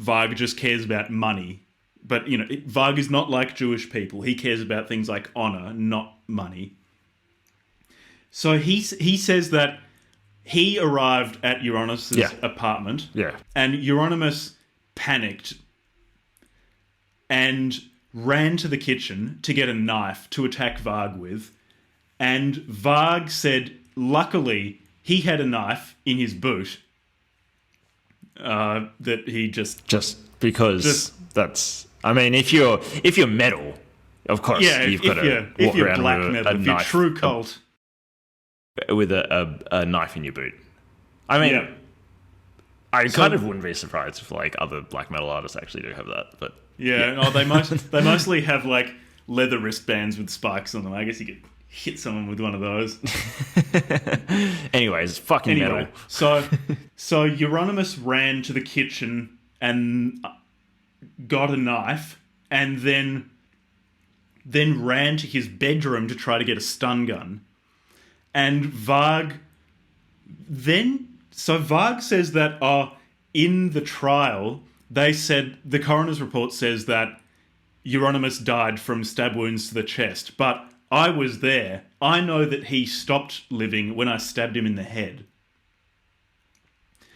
Varg just cares about money. But, Varg is not like Jewish people. He cares about things like honor, not money. So he says that he arrived at Euronymous' apartment. Yeah. And Euronymous panicked and ran to the kitchen to get a knife to attack Varg with. And Varg said, luckily, he had a knife in his boot that he just because that's... I mean, if you're metal, of course, you've got to walk around black with metal, a if knife, you're true cult, with a knife in your boot. I mean, I kind of wouldn't be surprised if other black metal artists actually do have that. But they mostly have leather wristbands with spikes on them. I guess you could hit someone with one of those. Anyways, fucking metal. So Euronymous ran to the kitchen and got a knife, and then ran to his bedroom to try to get a stun gun. And Varg says that in the trial, they said, the coroner's report says that Euronymous died from stab wounds to the chest, but I was there. I know that he stopped living when I stabbed him in the head.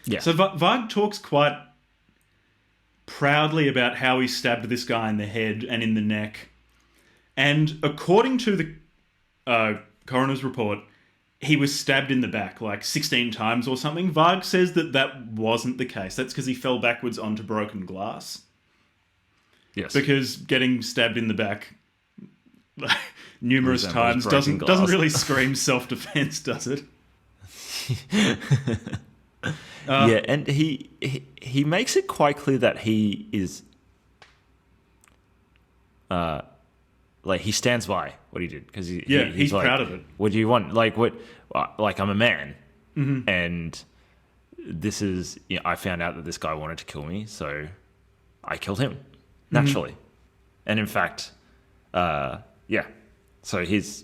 Yeah. So Varg talks quite proudly about how he stabbed this guy in the head and in the neck. And according to the coroner's report, he was stabbed in the back 16 times or something. Varg says that wasn't the case. That's because he fell backwards onto broken glass. Yes. Because getting stabbed in the back numerous times doesn't really scream self-defense, does it? And he makes it quite clear that he is he stands by what he did because he's proud of it. What do you want? I'm a man, and this is I found out that this guy wanted to kill me, so I killed him naturally, and in fact, so he's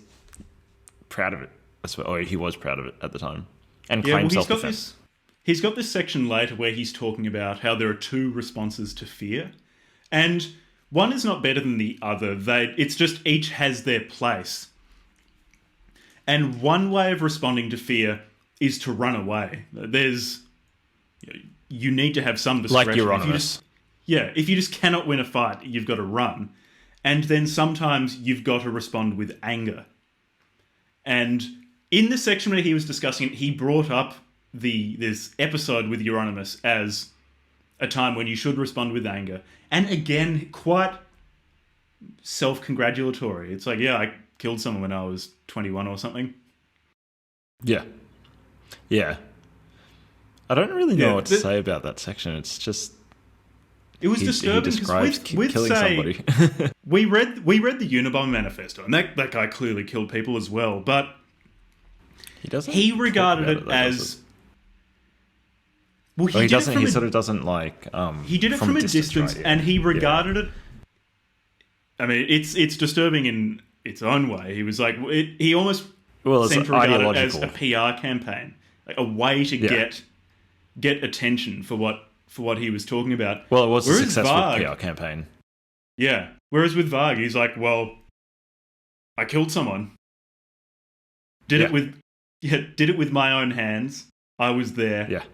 proud of it, or he was proud of it at the time, and claimed self-defense. He's got this section later where he's talking about how there are two responses to fear, and one is not better than the other. It's just each has their place. And one way of responding to fear is to run away. You need to have some discretion. Like Euronymous. If you just cannot win a fight, you've got to run. And then sometimes you've got to respond with anger. And in the section where he was discussing it, he brought up this episode with Euronymous as a time when you should respond with anger, and again, quite self-congratulatory. It's like, yeah, I killed someone when I was 21 or something. Yeah. I don't really know what to say about that section. It's just... It was disturbing because with killing somebody. we read the Unabomber manifesto, and that guy clearly killed people as well, but he regarded it as... Well, he sort of doesn't like... he did it from a distance, right? And he regarded it... I mean, it's disturbing in its own way. He was like... he almost seemed to regard it as a PR campaign. Like a way to get attention for what he was talking about. Well, it was a successful PR campaign. Yeah. Whereas with Varg, he's like, well, I killed someone. Did it with my own hands. I was there. Yeah.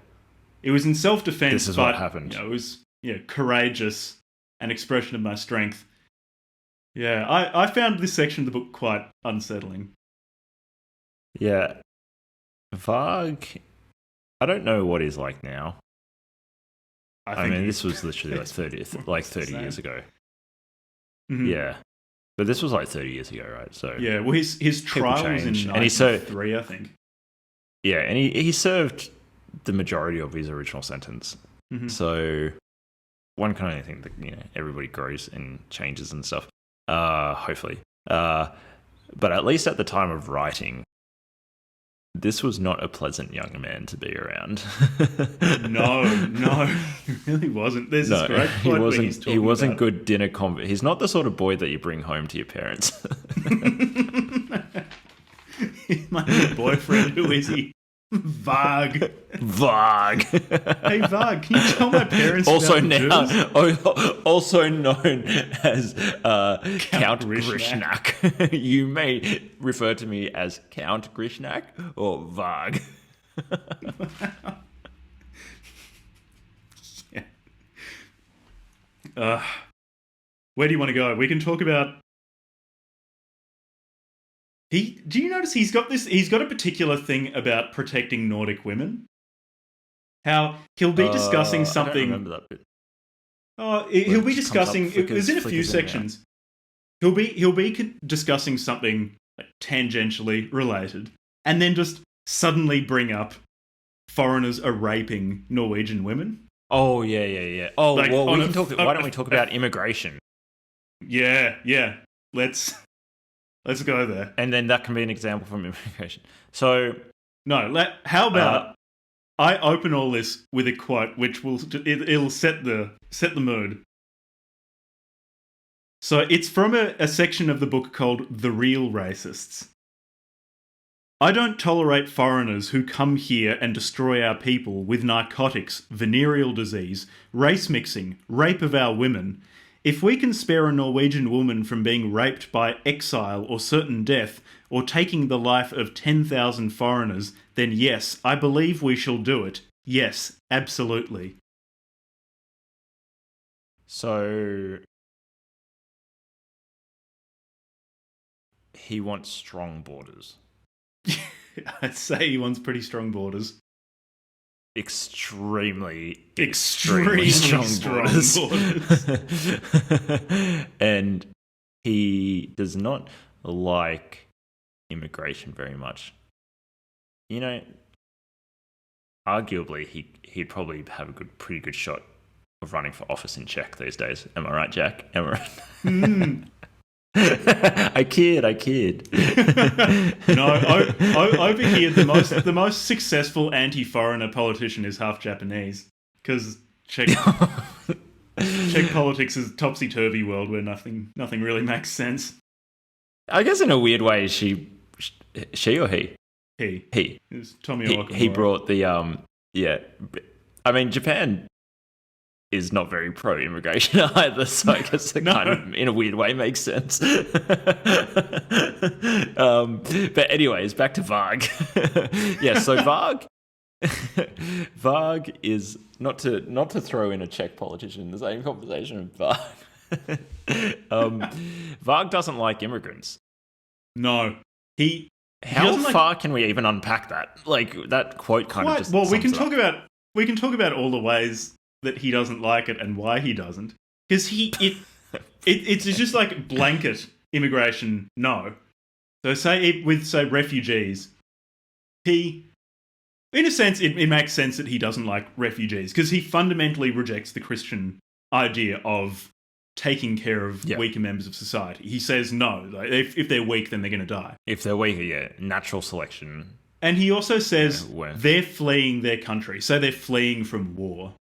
It was in self-defense. This is what happened. It was courageous, an expression of my strength. Yeah, I found this section of the book quite unsettling. Yeah. Varg, I don't know what he's like now. I mean, this was literally like 30 years ago. Mm-hmm. Yeah. But this was like 30 years ago, right? So yeah, well, his trial was in 1993, I think. Yeah, and he served the majority of his original sentence. Mm-hmm. So one can only think that, everybody grows and changes and stuff. Hopefully. But at least at the time of writing, this was not a pleasant young man to be around. No, he really wasn't. There's this great quote he wasn't good dinner convo. He's not the sort of boy that you bring home to your parents. He's my new boyfriend. Who is he? Varg. Hey Varg, can you tell my parents also about now, also known as Count Grishnak. You may refer to me as Count Grishnak or Varg. Yeah. Where do you want to go? We can talk about... Do you notice he's got a particular thing about protecting Nordic women? How he'll be discussing something... I don't remember that bit. He'll be discussing... It was in a few sections. He'll be discussing something like tangentially related, and then just suddenly bring up foreigners are raping Norwegian women. Oh, yeah. Oh, like, well, why don't we talk about immigration? Yeah. Let's go there. And then that can be an example from immigration. So... No, how about I open all this with a quote which it'll set the mood. So it's from a section of the book called The Real Racists. I don't tolerate foreigners who come here and destroy our people with narcotics, venereal disease, race mixing, rape of our women. If we can spare a Norwegian woman from being raped by exile or certain death, or taking the life of 10,000 foreigners, then yes, I believe we shall do it. Yes, absolutely. So... he wants strong borders. I'd say he wants pretty strong borders. Extremely strong borders. And he does not like immigration very much. Arguably, he'd probably have a pretty good shot of running for office in Czech these days. Am I right, Jack? Am I right? I kid. No, over here, the most successful anti-foreigner politician is half Japanese, because Czech politics is a topsy-turvy world where nothing really makes sense. I guess in a weird way, she or he? He. It was Tommy he brought the I mean, Japan is not very pro-immigration either, so I guess it kind of, in a weird way, makes sense. But anyways, back to Varg. Yeah, so Varg is, not to throw in a Czech politician in the same conversation of Varg. Varg doesn't like immigrants. No. How far can we even unpack that? Like, that quote kind of just well, we can sums it up. talk about all the ways that he doesn't like it and why he doesn't. Because it's just like blanket immigration, no. So say refugees, in a sense, it makes sense that he doesn't like refugees because he fundamentally rejects the Christian idea of taking care of weaker members of society. He says no. Like, if they're weak, then they're going to die. If they're weaker, natural selection. And he also says they're fleeing their country, so they're fleeing from war.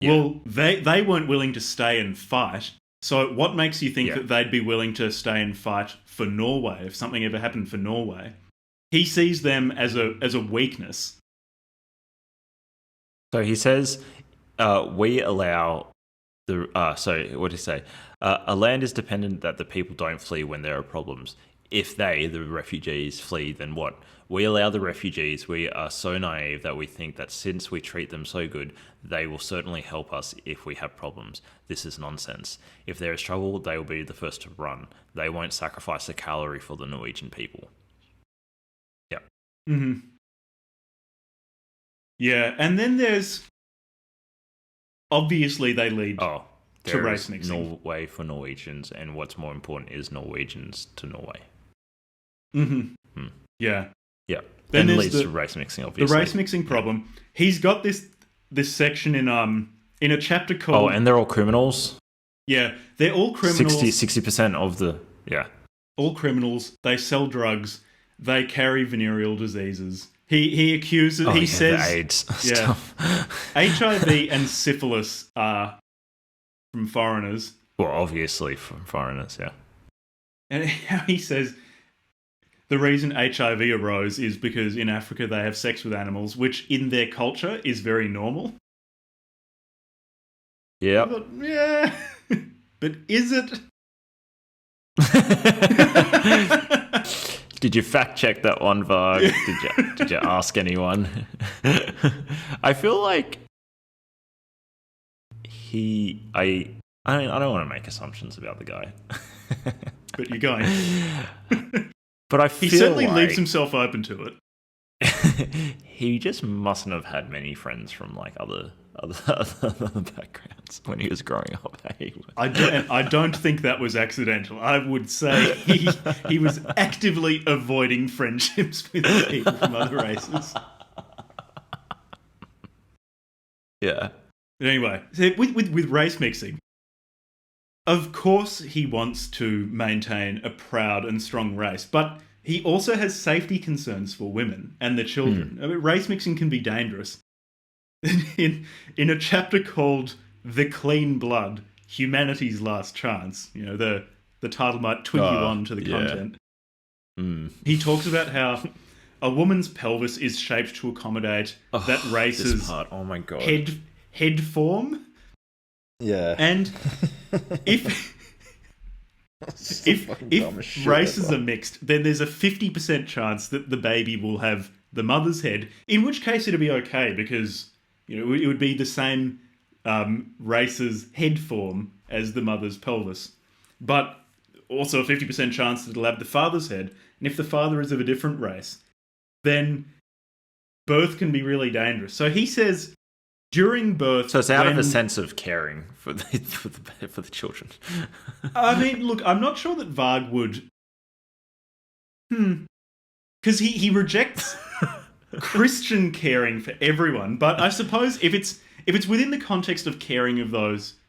Yeah. Well, they weren't willing to stay and fight, so what makes you think that they'd be willing to stay and fight for Norway if something ever happened for Norway? He sees them as a weakness. So he says, we allow what did he say? A land is dependent that the people don't flee when there are problems. If they, the refugees, flee, then what? We allow the refugees. We are so naive that we think that since we treat them so good, they will certainly help us if we have problems. This is nonsense. If there is trouble, they will be the first to run. They won't sacrifice a calorie for the Norwegian people. Yeah. Mm-hmm. Yeah, and then there's... Obviously, they lead to race mixing. Norway for Norwegians, and what's more important is Norwegians to Norway. Mm-hmm. Yeah. Yeah. Then leads to race mixing, obviously. The race mixing problem. He's got this section in a chapter called... Oh, and they're all criminals? Yeah, they're all criminals. 60% of the... Yeah. All criminals. They sell drugs. They carry venereal diseases. He accuses... he says... The AIDS stuff. HIV and syphilis are from foreigners. Well, obviously from foreigners, yeah. And how he says... The reason HIV arose is because in Africa they have sex with animals, which in their culture is very normal. Yeah. Yeah. But is it? Did you fact check that one, Varg? Did you ask anyone? I feel like I don't want to make assumptions about the guy. But you're going. But I feel he certainly leaves himself open to it. He just mustn't have had many friends from like other backgrounds when he was growing up. I don't think that was accidental. I would say he was actively avoiding friendships with people from other races. Yeah. But anyway, with race mixing, of course he wants to maintain a proud and strong race, but he also has safety concerns for women and their children. I mean, race mixing can be dangerous. In a chapter called "The Clean Blood: Humanity's Last Chance," the title might twig you on to the content. He talks about how a woman's pelvis is shaped to accommodate that race's head form. Yeah. And if races are mixed, then there's a 50% chance that the baby will have the mother's head, in which case it'll be okay because it would be the same race's head form as the mother's pelvis. But also a 50% chance that it'll have the father's head. And if the father is of a different race, then birth can be really dangerous. So he says... During birth... So it's out of a sense of caring for the children. I mean, look, I'm not sure that Varg would... Because he rejects Christian caring for everyone, but I suppose if it's within the context of caring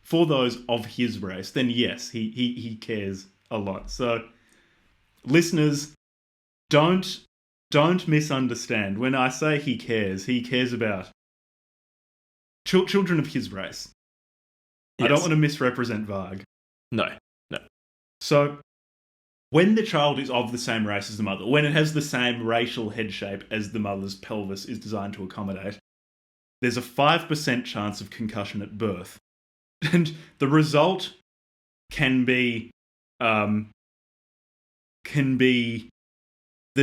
for those of his race, then yes, he cares a lot. So, listeners, don't misunderstand. When I say he cares about children of his race. Yes. I don't want to misrepresent Varg. No. So, when the child is of the same race as the mother, when it has the same racial head shape as the mother's pelvis is designed to accommodate, there's a 5% chance of concussion at birth. And the result can be the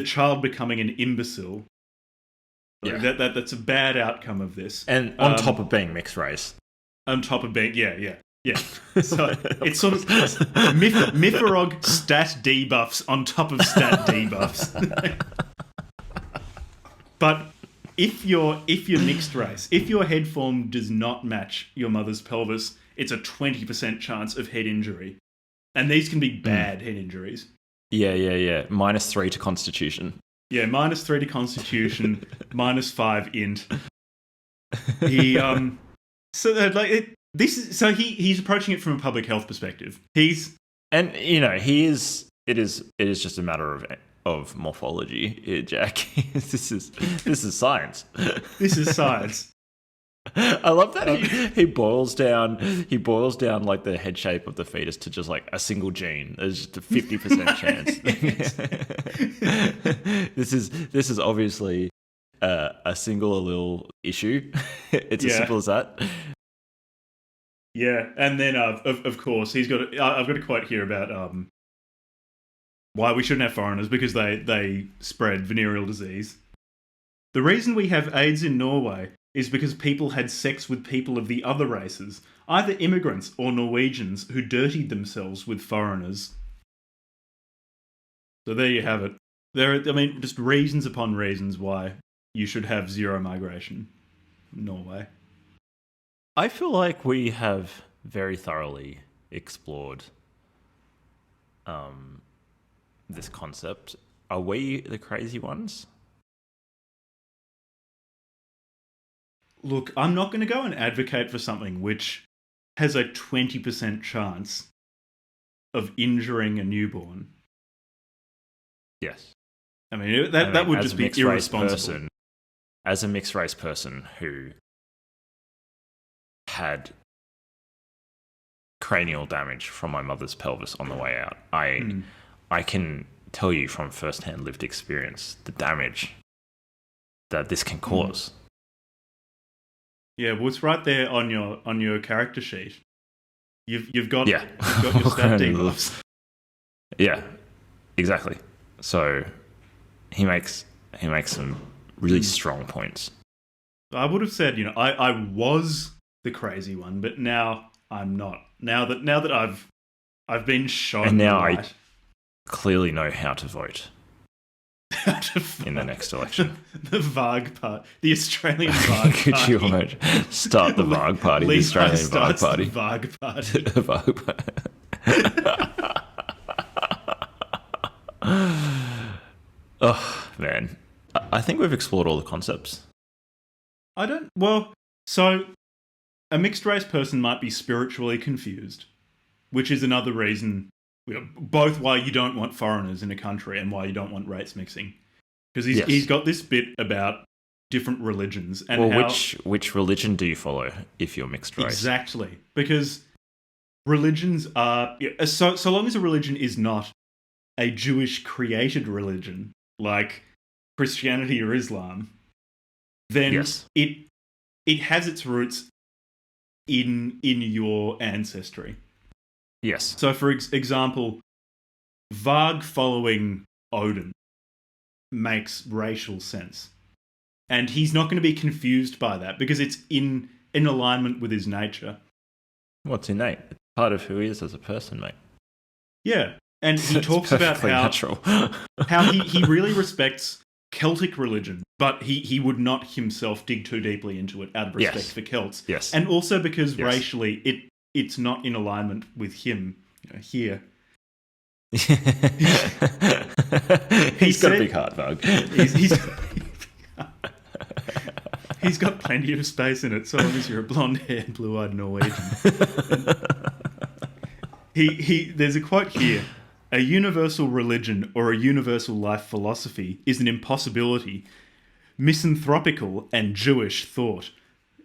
child becoming an imbecile. Yeah. That's a bad outcome of this. And on top of being mixed race. On top of being, yeah. Yeah. So it's sort of Mythorog stat debuffs on top of stat debuffs. But if you're mixed race, if your head form does not match your mother's pelvis, it's a 20% chance of head injury. And these can be bad head injuries. Yeah. -3 to constitution. Yeah, -3 to constitution, -5 int. He's approaching it from a public health perspective. It is just a matter of morphology, Jack. This is science. This is science. I love that he boils down like the head shape of the fetus to just like a single gene. There's just a 50% chance. This is obviously a single allele issue. It's as simple as that. Yeah, and then of course I've got a quote here about why we shouldn't have foreigners, because they spread venereal disease. The reason we have AIDS in Norway is because people had sex with people of the other races, either immigrants or Norwegians who dirtied themselves with foreigners. So there you have it. Just reasons upon reasons why you should have zero migration from Norway. I feel like we have very thoroughly explored this concept. Are we the crazy ones? Look, I'm not going to go and advocate for something which has a 20% chance of injuring a newborn. Yes. That would just be irresponsible. As a mixed race person who had cranial damage from my mother's pelvis on the way out, I can tell you from first-hand lived experience the damage that this can cause. Yeah, well, it's right there on your character sheet. You've got your stat debuffs. Yeah, exactly. So he makes some really strong points. I would have said, I was the crazy one, but now I'm not. Now that I've been shown, and now right, I clearly know how to vote. In the next election. The Varg Party. The Australian Varg Party. Could you imagine? Start the Varg Party. The Australian Varg Party. The Varg Party. The Varg Party. Oh, man. I think we've explored all the concepts. So a mixed race person might be spiritually confused, which is another reason, both why you don't want foreigners in a country and why you don't want race mixing. Because he's got this bit about different religions. And which religion do you follow if you're mixed race? Exactly. Because religions are... So long as a religion is not a Jewish created religion, like Christianity or Islam, then it has its roots in your ancestry. Yes. So, for example, Varg following Odin makes racial sense. And he's not going to be confused by that because it's in alignment with his nature. What's innate? It's part of who he is as a person, mate. Yeah. And he talks about how he really respects Celtic religion, but he would not himself dig too deeply into it out of respect for Celts. Yes. And also because racially it's not in alignment with him here. He's got a big heart, Varg. He's got plenty of space in it, so long as you're a blonde-haired, blue-eyed Norwegian. There's a quote here. A universal religion or a universal life philosophy is an impossibility. Misanthropical and Jewish thought.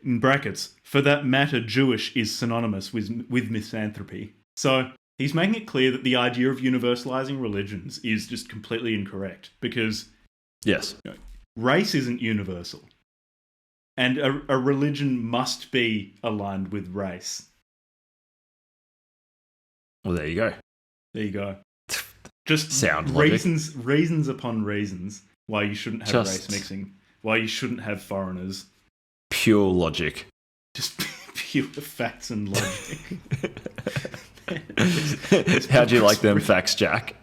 In brackets, for that matter, Jewish is synonymous with misanthropy. So he's making it clear that the idea of universalizing religions is just completely incorrect because race isn't universal. And a religion must be aligned with race. Well, there you go. There you go. Just sound reasons upon reasons why you shouldn't have race mixing, why you shouldn't have foreigners. Pure logic. Just pure facts and logic. How do you like them facts, Jack?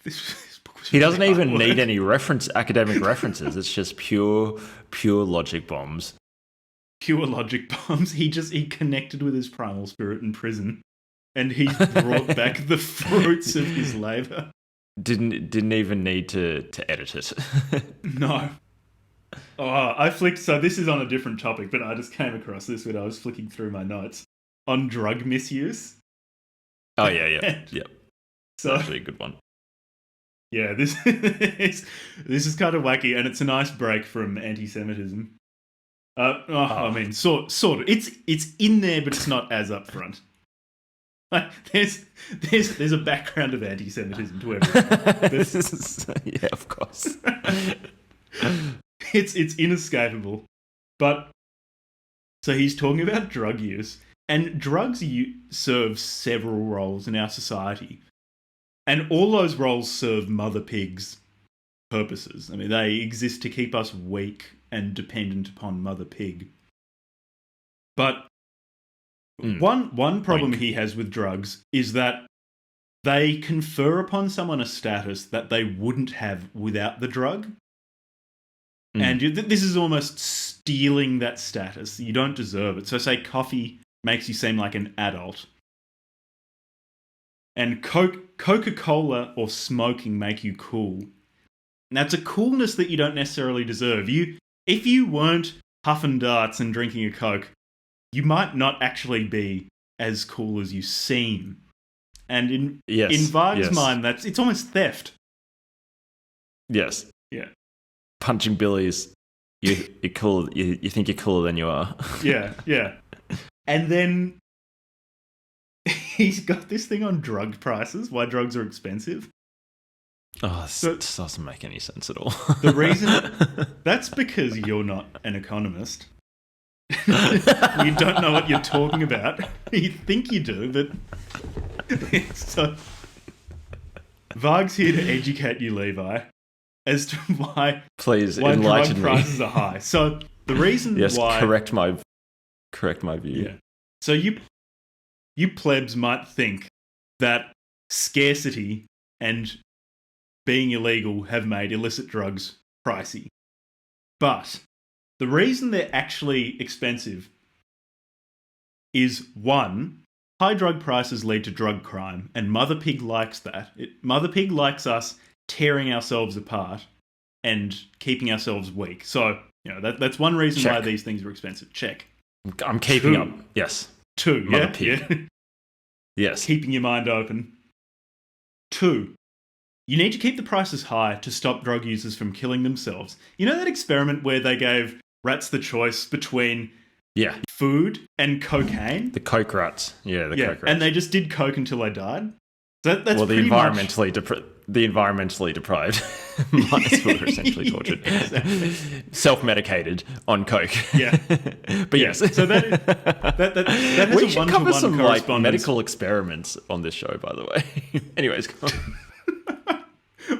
This book was He doesn't really even hard need work. any academic references. It's just pure logic bombs. Pure logic bombs. He connected with his primal spirit in prison, and he brought back the fruits of his labour. Didn't even need to edit it. No. Oh, I flicked. So this is on a different topic, but I just came across this when I was flicking through my notes on drug misuse. Oh yeah. So Actually, a good one. yeah, this is kind of wacky, and it's a nice break from anti-Semitism. I mean, sort of. It's in there, but it's not as upfront. Like, there's a background of anti-Semitism to everything. Yeah, of course. It's inescapable. But so he's talking about drug use, and drugs serve several roles in our society, and all those roles serve Mother Pig's purposes. I mean, they exist to keep us weak and dependent upon Mother Pig. But one problem he has with drugs is that they confer upon someone a status that they wouldn't have without the drug. And this is almost stealing that status. You don't deserve it. So say coffee makes you seem like an adult, and Coca-Cola or smoking make you cool. And that's a coolness that you don't necessarily deserve. If you weren't huffing darts and drinking a Coke, you might not actually be as cool as you seem. And in Varg's mind, it's almost theft. Yes. Yeah. Punching billies. You're cool. You think you're cooler than you are. Yeah. And then he's got this thing on drug prices, why drugs are expensive. Oh, this doesn't make any sense at all. The reason... That's because you're not an economist. You don't know what you're talking about. You think you do, but... So, Varg's here to educate you, Levi, as to why enlighten drug prices are high. So the reason why... correct my view. Yeah. So you plebs might think that scarcity and being illegal have made illicit drugs pricey. But the reason they're actually expensive is, one, high drug prices lead to drug crime, and Mother Pig likes that. Mother Pig likes us tearing ourselves apart and keeping ourselves weak. So, that's one reason why these things are expensive. Check. I'm keeping up. Yes. 2, Mother yeah? Pig. Yeah. Yes. Keeping your mind open. 2, you need to keep the prices high to stop drug users from killing themselves. You know that experiment where they gave rats the choice between food and cocaine? The coke rats. Yeah, coke rats. And they just did coke until they died? So that's the environmentally deprived mice were essentially tortured. Exactly. Self-medicated on coke. Yeah. But yes. So that has we a should cover some correspondence. medical experiments on this show, by the way. Anyways, go on.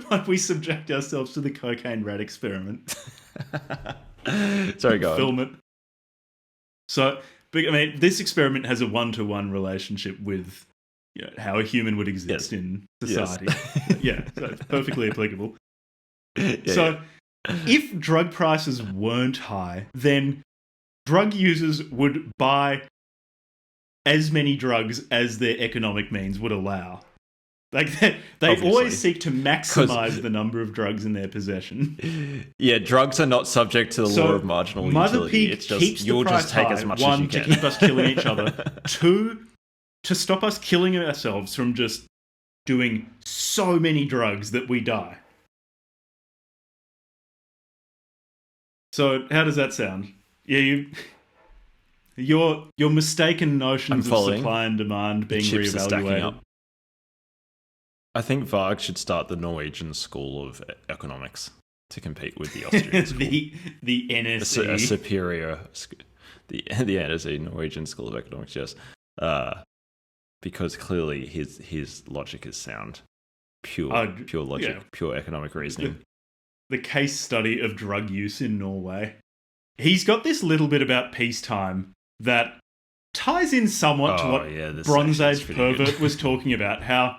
Like we subject ourselves to the cocaine rat experiment. Sorry, go on. Film it. So, I mean, this experiment has a one-to-one relationship with how a human would exist in society. Yes. So it's perfectly applicable. If drug prices weren't high, then drug users would buy as many drugs as their economic means would allow. Like they always seek to maximize the number of drugs in their possession. Yeah, drugs are not subject to the law of marginal Mother utility. Pig It's just keeps you'll the price just take high, as much one, as you can. to keep us killing each other. 2, to stop us killing ourselves from just doing so many drugs that we die. So how does that sound? Yeah, your mistaken notions of supply and demand being reevaluated. I think Varg should start the Norwegian School of Economics to compete with the Austrian school. the NSE. A superior... The NSE, Norwegian School of Economics, yes. Because clearly his logic is sound. Pure logic, pure economic reasoning. The case study of drug use in Norway. He's got this little bit about peacetime that ties in somewhat to what this Bronze section's Age pretty Pervert good. was talking about, how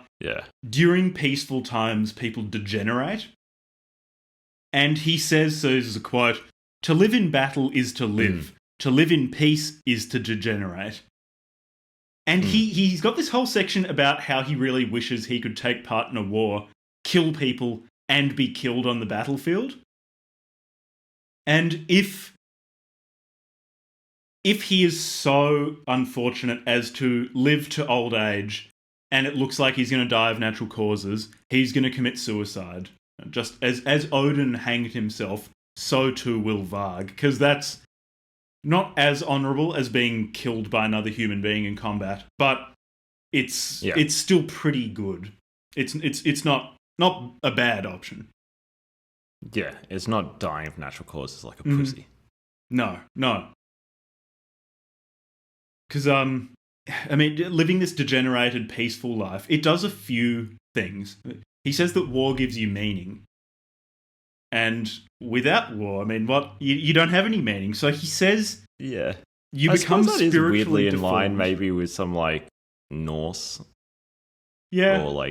during peaceful times people degenerate. And he says, so this is a quote, "To live in battle is to live. To live in peace is to degenerate." And he's got this whole section about how he really wishes he could take part in a war, kill people, and be killed on the battlefield. And if he is so unfortunate as to live to old age and it looks like he's going to die of natural causes, he's going to commit suicide. Just as Odin hanged himself, so too will Varg, because that's not as honourable as being killed by another human being in combat, but it's still pretty good. It's not a bad option. Yeah, it's not dying of natural causes like a pussy. No. Because, living this degenerated, peaceful life, it does a few things. He says that war gives you meaning. And without war, you don't have any meaning. So he says you become spiritually weirdly in deformed. line maybe with some, Norse. Yeah. Or,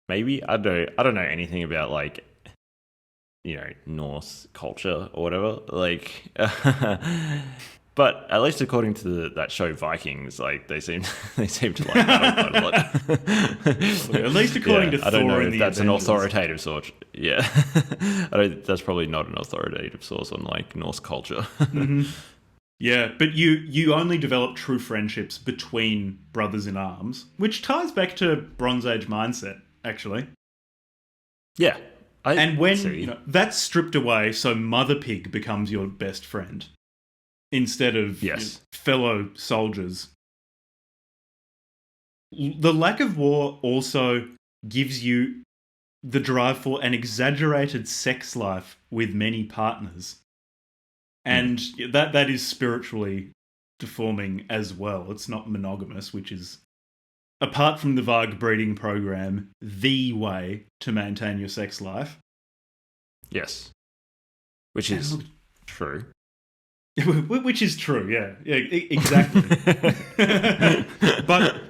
maybe, I don't know anything about, Norse culture or whatever. But at least according to that show Vikings, they seem to like battle quite a lot. At least according to Thor, I don't know in if the that's Avengers. an authoritative source. Yeah, that's probably not an authoritative source on Norse culture. Yeah, but you only develop true friendships between brothers in arms, which ties back to Bronze Age mindset, actually. Yeah, and when that's stripped away, so Mother Pig becomes your best friend instead of fellow soldiers. The lack of war also gives you the drive for an exaggerated sex life with many partners. And that is spiritually deforming as well. It's not monogamous, which is, apart from the Varg breeding program, the way to maintain your sex life. Yes. Which is true. Which is true, yeah, exactly. But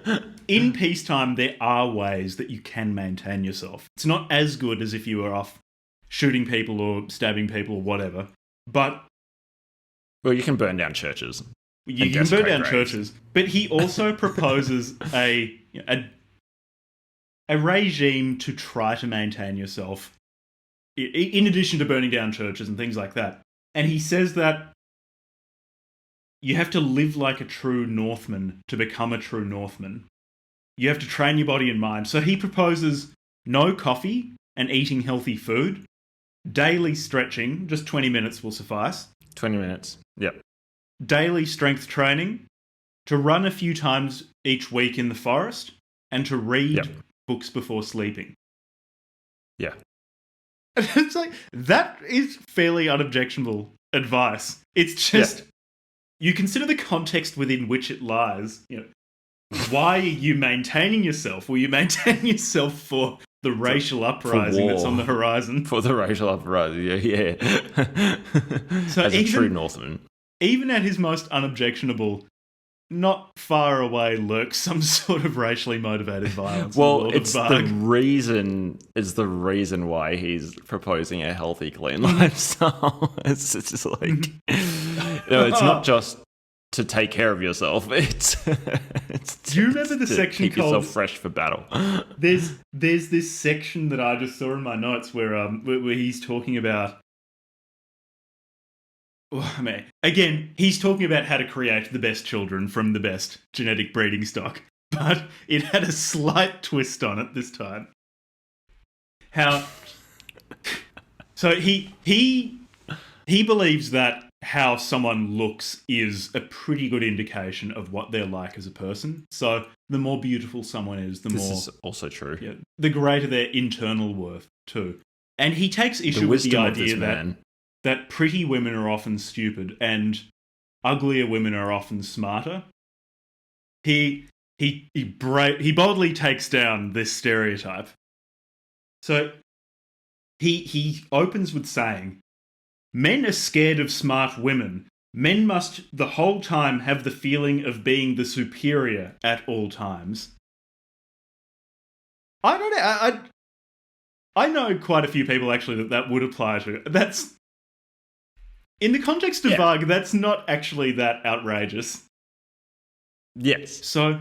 in peacetime, there are ways that you can maintain yourself. It's not as good as if you were off shooting people or stabbing people or whatever, but... Well, you can burn down churches. You can burn down churches, but he also proposes a regime to try to maintain yourself, in addition to burning down churches and things like that. And he says that you have to live like a true Northman to become a true Northman. You have to train your body and mind. So he proposes no coffee and eating healthy food, daily stretching, just 20 minutes will suffice. 20 minutes, yep. Daily strength training, to run a few times each week in the forest, and to read books before sleeping. Yeah. It's that is fairly unobjectionable advice. It's just... You consider the context within which it lies. Why are you maintaining yourself? Will you maintain yourself for the racial uprising that's on the horizon? For the racial uprising, yeah. So as a true Northman. Even at his most unobjectionable, not far away lurks some sort of racially motivated violence. Well, it's the reason why he's proposing a healthy, clean lifestyle. It's just it's not just to take care of yourself. It's do you remember the section keep yourself fresh for battle? There's this section that I just saw in my notes where he's talking about. Again, he's talking about how to create the best children from the best genetic breeding stock, but it had a slight twist on it this time. So he believes that how someone looks is a pretty good indication of what they're like as a person. So the more beautiful someone is, the more... This is also true. Yeah, the greater their internal worth, too. And he takes issue with the idea that pretty women are often stupid and uglier women are often smarter. He boldly takes down this stereotype. So he opens with saying, "Men are scared of smart women Men must the whole time have the feeling of being the superior at all times. I don't know. I know quite a few people actually that would apply to. That's in the context of Varg. That's not actually that outrageous. Yes. So,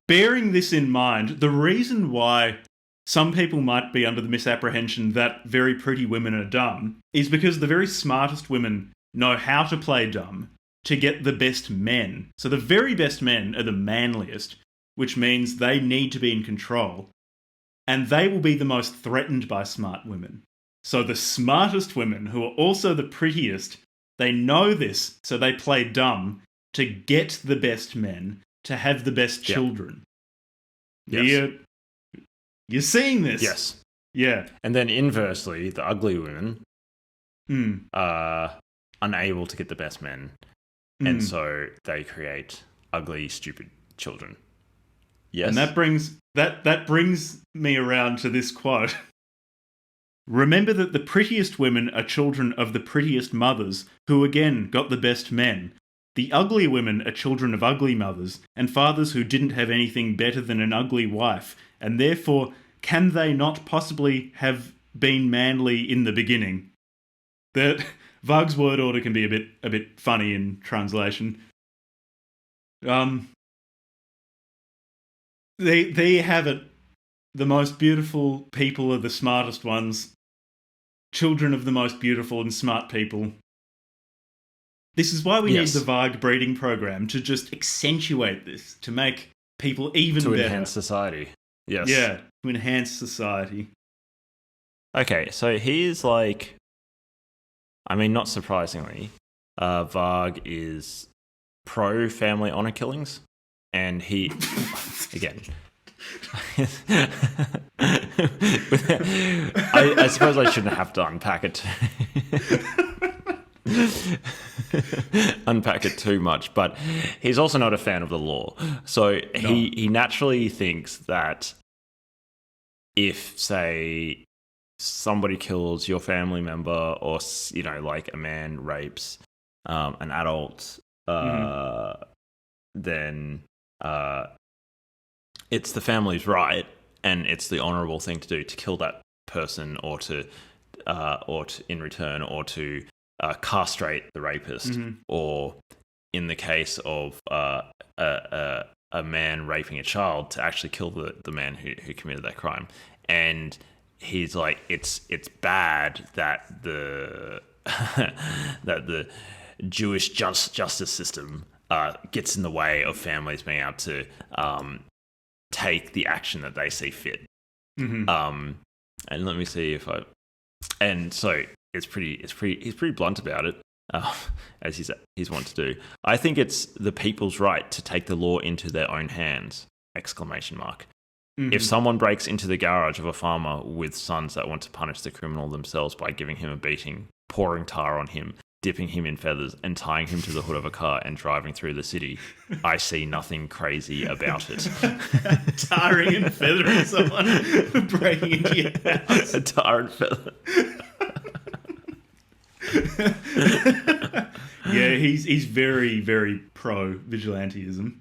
bearing this in mind, the reason why some people might be under the misapprehension that very pretty women are dumb is because the very smartest women know how to play dumb to get the best men. So the very best men are the manliest, which means they need to be in control. And they will be the most threatened by smart women. So the smartest women, who are also the prettiest, they know this, so they play dumb to get the best men, to have the best children. Yes. You're seeing this? Yes. Yeah. And then inversely, the ugly women are unable to get the best men. And so they create ugly, stupid children. Yes. And that brings me around to this quote. Remember that the prettiest women are children of the prettiest mothers, who again got the best men. The ugly women are children of ugly mothers, and fathers who didn't have anything better than an ugly wife, and therefore can they not possibly have been manly in the beginning? That Varg's word order can be a bit funny in translation. There you have it. The most beautiful people are the smartest ones. Children of the most beautiful and smart people. This is why we need the Varg breeding program, to just accentuate this, to make people even better. To enhance society. Yes. Yeah, to enhance society. Okay, so here's like... I mean, not surprisingly, Varg is pro-family honour killings, and he... Again... I suppose I shouldn't have to unpack it too much, but he's also not a fan of the law. So he naturally thinks that if, say, somebody kills your family member, or, you know, like a man rapes an adult, then it's the family's right, and it's the honourable thing to do to kill that person, or to in return, or to castrate the rapist, or in the case of a man raping a child, to actually kill the man who committed that crime. And he's like, it's bad that the that the Jewish justice system gets in the way of families being able to take the action that they see fit. And let me see if and so he's pretty blunt about it, as he's wont to do. I think it's the people's right to take the law into their own hands! ! If someone breaks into the garage of a farmer with sons that want to punish the criminal themselves by giving him a beating, pouring tar on him, dipping him in feathers, and tying him to the hood of a car and driving through the city, I see nothing crazy about it. Tarring and feathering someone, breaking into your house. A tar and feather. Yeah, he's very, very pro vigilantism.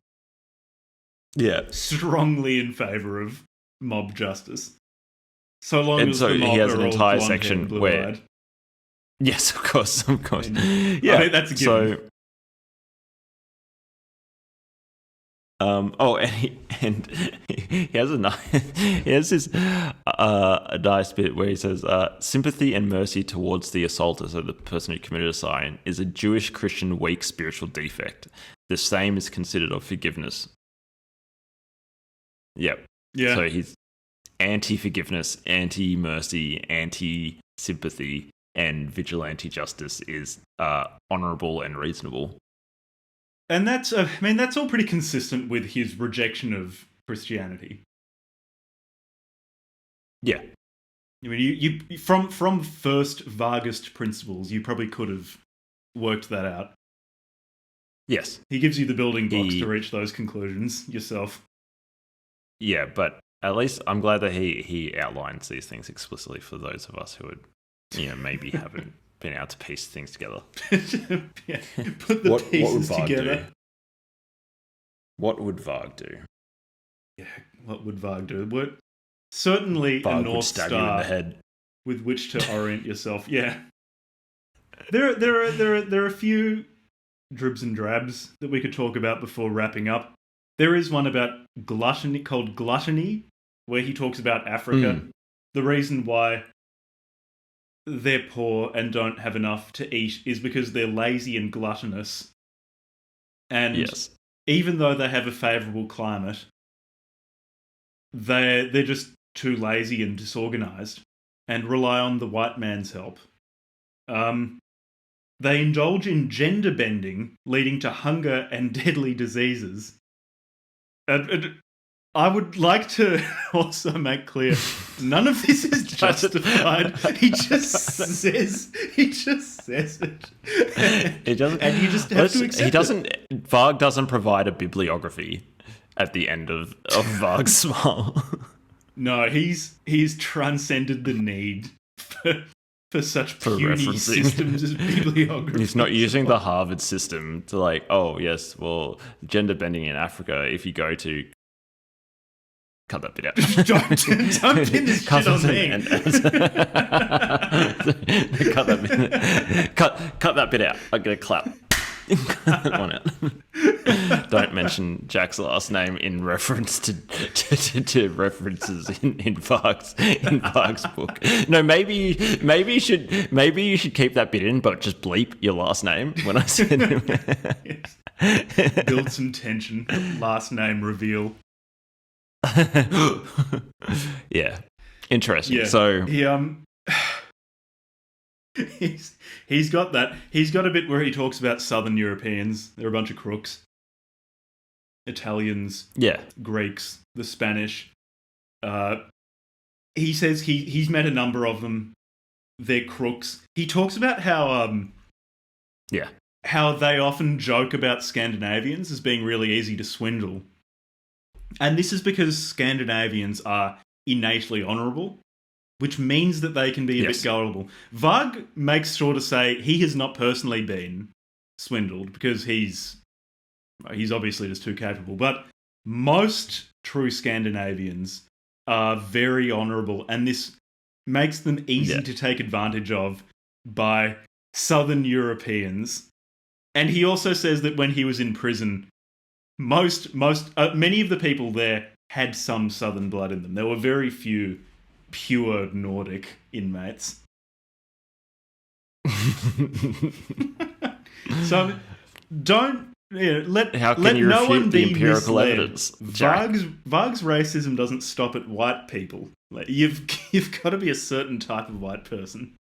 Yeah, strongly in favour of mob justice. So long as so the mob he has are an all entire blonde-haired, section blue-eyed. where... Yes, of course. Yeah, I think that's a given. So, and he has this a nice bit where he says, sympathy and mercy towards the assaulter, so the person who committed a crime, is a Jewish Christian weak spiritual defect. The same is considered of forgiveness. Yep. Yeah. So he's anti-forgiveness, anti-mercy, anti-sympathy, and vigilante justice is honourable and reasonable. And that's all pretty consistent with his rejection of Christianity. Yeah. I mean, you from first Vargist principles, you probably could have worked that out. Yes. He gives you the building blocks to reach those conclusions yourself. Yeah, but at least I'm glad that he outlines these things explicitly for those of us who would, maybe haven't been able to piece things together. Yeah, put the pieces Varg together. do? What would Varg do? Yeah, what would Varg do? Certainly Varg a would North stab you in the Star head. with which to orient yourself. Yeah. There are a few dribs and drabs that we could talk about before wrapping up. There is one about gluttony, called Gluttony, where he talks about Africa. The reason why they're poor and don't have enough to eat is because they're lazy and gluttonous. And Yes. even though they have a favourable climate, they're just too lazy and disorganised and rely on the white man's help. They indulge in gender bending, leading to hunger and deadly diseases. And I would like to also make clear, none of this is justified. He just says it. It doesn't, and you just have to accept it. Varg doesn't provide a bibliography at the end of Varsgmal. No, he's transcended the need for such puny referencing systems as bibliography. He's not using the Harvard system to like, oh yes, well, gender bending in Africa, if you go to... Cut that bit out. Don't pin this shit on me. Cut that bit. Cut that bit out. I'm gonna clap. One out. Don't mention Jack's last name in reference to references in Varg's book. No, maybe you should keep that bit in, but just bleep your last name when I said it. Yes. Build some tension. Last name reveal. Yeah, interesting. Yeah. So he's got that. He's got a bit where he talks about Southern Europeans. They're a bunch of crooks. Italians, yeah, Greeks, the Spanish. He says he's met a number of them. They're crooks. He talks about how how they often joke about Scandinavians as being really easy to swindle. And this is because Scandinavians are innately honourable, which means that they can be a bit gullible. Varg makes sure to say he has not personally been swindled because he's obviously just too capable. But most true Scandinavians are very honourable, and this makes them easy to take advantage of by Southern Europeans. And he also says that when he was in prison, many of the people there had some Southern blood in them. There were very few pure Nordic inmates. So don't let no one be empirical misled. evidence? Varg's racism doesn't stop at white people. Like, you've got to be a certain type of white person.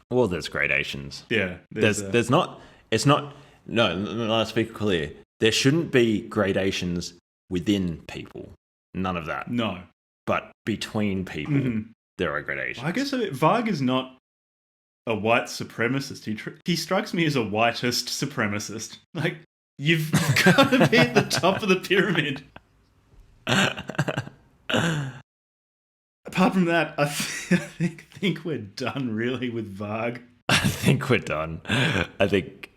Well, there's gradations. Yeah, there's not. It's not. No, let's be clear. There shouldn't be gradations within people. None of that. No. But between people, there are gradations. I guess Varg is not a white supremacist. He strikes me as a whitest supremacist. Like, you've got to be at the top of the pyramid. Apart from that, I think we're done really with Varg. I think we're done. I think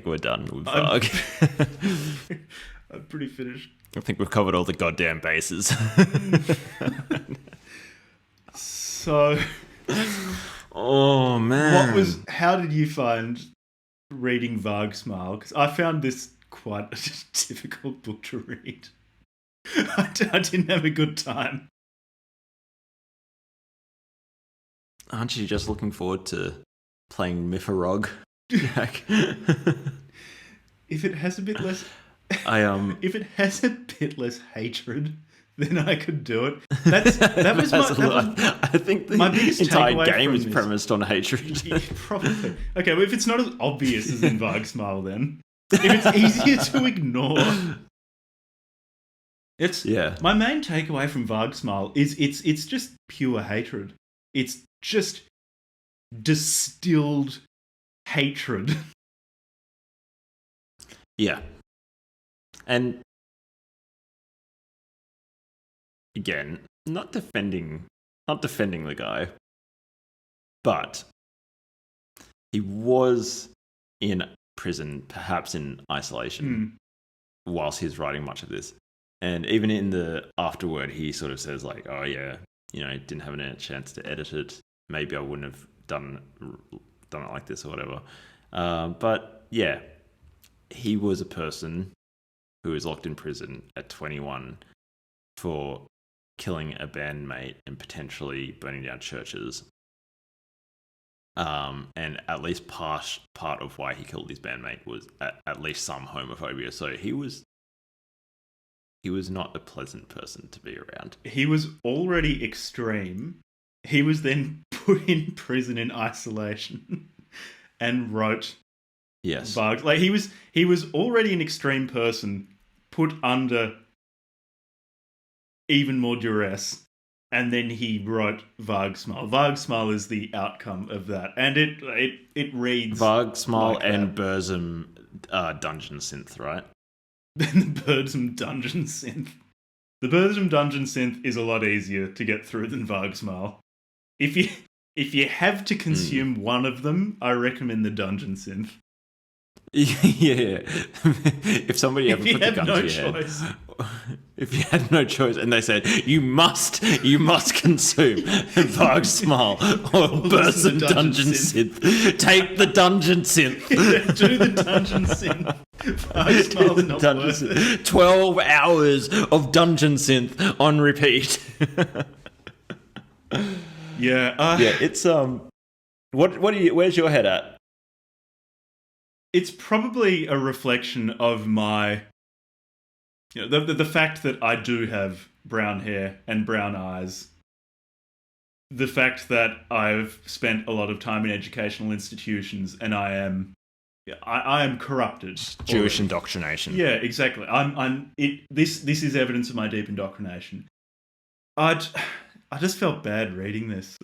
we're done with Varg. I'm pretty finished. I think we've covered all the goddamn bases. So, oh man, how did you find reading Varsgmal? Because I found this quite a difficult book to read. I didn't have a good time. Aren't you just looking forward to playing Mifarog, Jack? If it has a bit less, if it has a bit less hatred, then I could do it. I think the my biggest entire game is premised on hatred. Probably. Okay, well, if it's not as obvious as in Vargsmal, then if it's easier to ignore, my main takeaway from Vargsmal is it's just pure hatred. It's just distilled hatred. Yeah. And again, not defending the guy, but he was in prison, perhaps in isolation, whilst he's writing much of this. And even in the afterword, he sort of says like, "Oh yeah, didn't have a chance to edit it. Maybe I wouldn't have done it like this or whatever." But yeah, he was a person who was locked in prison at 21 for killing a bandmate and potentially burning down churches. And at least part of why he killed his bandmate was at least some homophobia. So he was not a pleasant person to be around. He was already extreme. He was then put in prison in isolation and wrote Varg. Like he was already an extreme person put under even more duress, and then he wrote Varsgmal. Varsgmal is the outcome of that, and it reads Vargsmal like and Burzum dungeon synth, right? Then the Burzum dungeon synth. The Burzum dungeon synth is a lot easier to get through than Vargsmal. If you have to consume one of them, I recommend the dungeon synth. Yeah. If somebody ever put the gun to your head, if you had no choice, and they said you must consume Vargsmal or Burzum dungeon synth, take the dungeon synth. Do the dungeon synth. Vargsmal's not worth it. 12 hours of dungeon synth on repeat. Yeah. Yeah. It's where's your head at? It's probably a reflection of my, the fact that I do have brown hair and brown eyes. The fact that I've spent a lot of time in educational institutions and I am corrupted. Jewish indoctrination. Yeah, exactly. This is evidence of my deep indoctrination. I just felt bad reading this.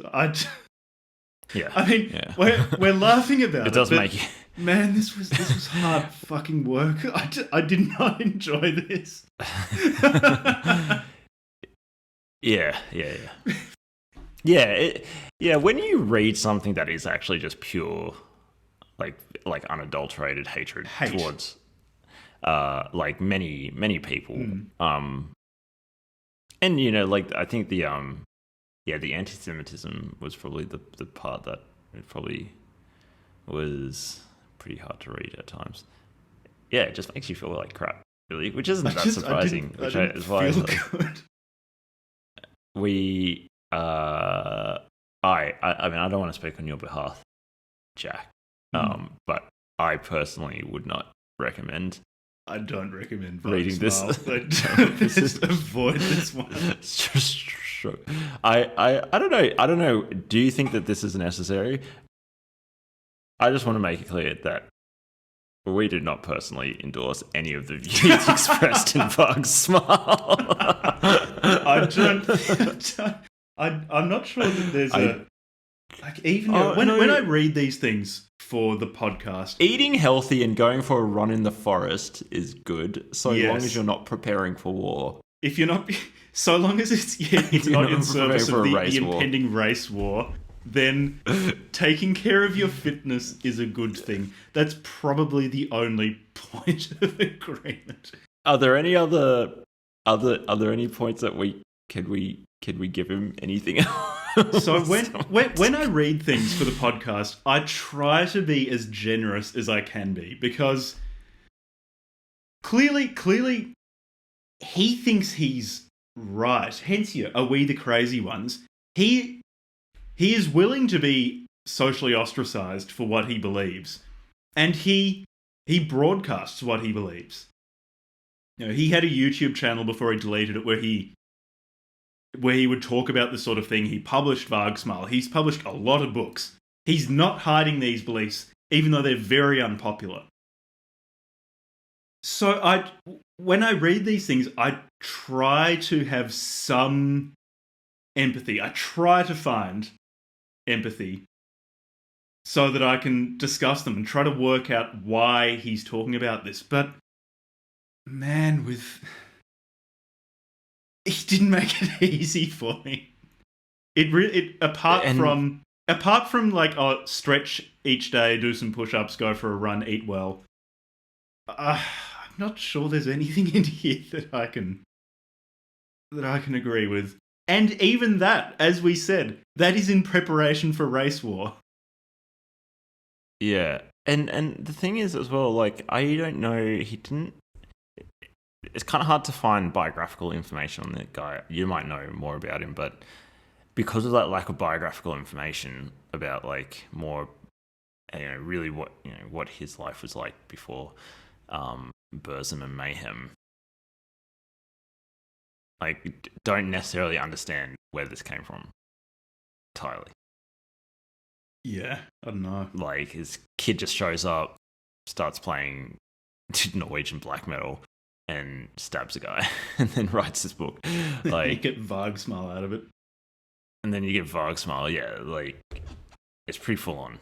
Yeah. I mean, yeah. we're laughing about it. It does make you. Man, this was hard fucking work. I did not enjoy this. Yeah. Yeah. When you read something that is actually just pure, like unadulterated hate towards, like many people, and I think the anti-Semitism was probably the part that it probably was pretty hard to read at times. Yeah, it just makes you feel like crap, really, which isn't that surprising. I didn't feel good. We, I mean, I don't want to speak on your behalf, Jack, but I personally would not recommend. I don't recommend reading this. Just avoid this one. It's just I don't know. Do you think that this is necessary? I just want to make it clear that we do not personally endorse any of the views expressed in Vargsmal. I'm not sure that there's when I read these things for the podcast. Eating healthy and going for a run in the forest is good, so long as you're not preparing for war. If you're not, so long as it's not in service of the impending race war, then taking care of your fitness is a good thing. That's probably the only point of agreement. Are there any are there any points that can we give him anything else? So when I read things for the podcast, I try to be as generous as I can be, because clearly he thinks he's right. Hence, are we the crazy ones? He is willing to be socially ostracized for what he believes, and he broadcasts what he believes. He had a YouTube channel before he deleted it where he would talk about this sort of thing. He published Vargsmal. He's published a lot of books. He's not hiding these beliefs, even though they're very unpopular. So when I read these things, I try to have some empathy. I try to find empathy so that I can discuss them and try to work out why he's talking about this. But man, he didn't make it easy for me. Apart apart from like, stretch each day, do some push-ups, go for a run, eat well. I'm not sure there's anything in here that I can agree with. And even that, as we said, that is in preparation for race war. Yeah. And the thing is as well, like, I don't know, it's kind of hard to find biographical information on that guy. You might know more about him, but because of that lack of biographical information about, like, more, really what his life was like before Burzum and Mayhem, like, don't necessarily understand where this came from entirely. Yeah, I don't know. Like, his kid just shows up, starts playing Norwegian black metal, and stabs a guy, and then writes this book. Like, you get Varsgmal out of it. And then you get Vargsmal, yeah, like, it's pretty full on.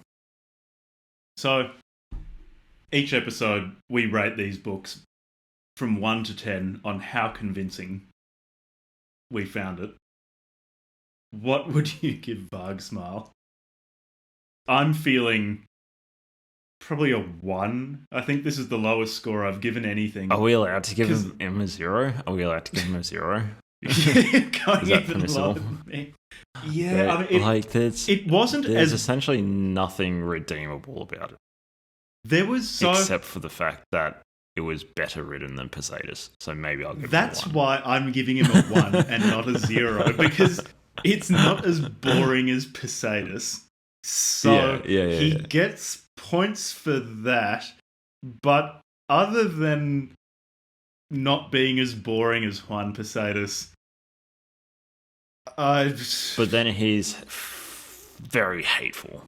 So, each episode, we rate these books from 1 to 10 on how convincing we found it. What would you give Vargsmal? I'm feeling probably a 1. I think this is the lowest score I've given anything. Are we allowed to give him a 0? Are we allowed to give him a 0? Is that permissible? Yeah, I mean, like, it wasn't there's essentially nothing redeemable about it. There was except for the fact that it was better written than Poseidus. So maybe I'll give him a 1. That's why I'm giving him a 1 and not a 0, because it's not as boring as Poseidus. So he gets points for that, but other than not being as boring as Juan Poseidus, but then he's very hateful,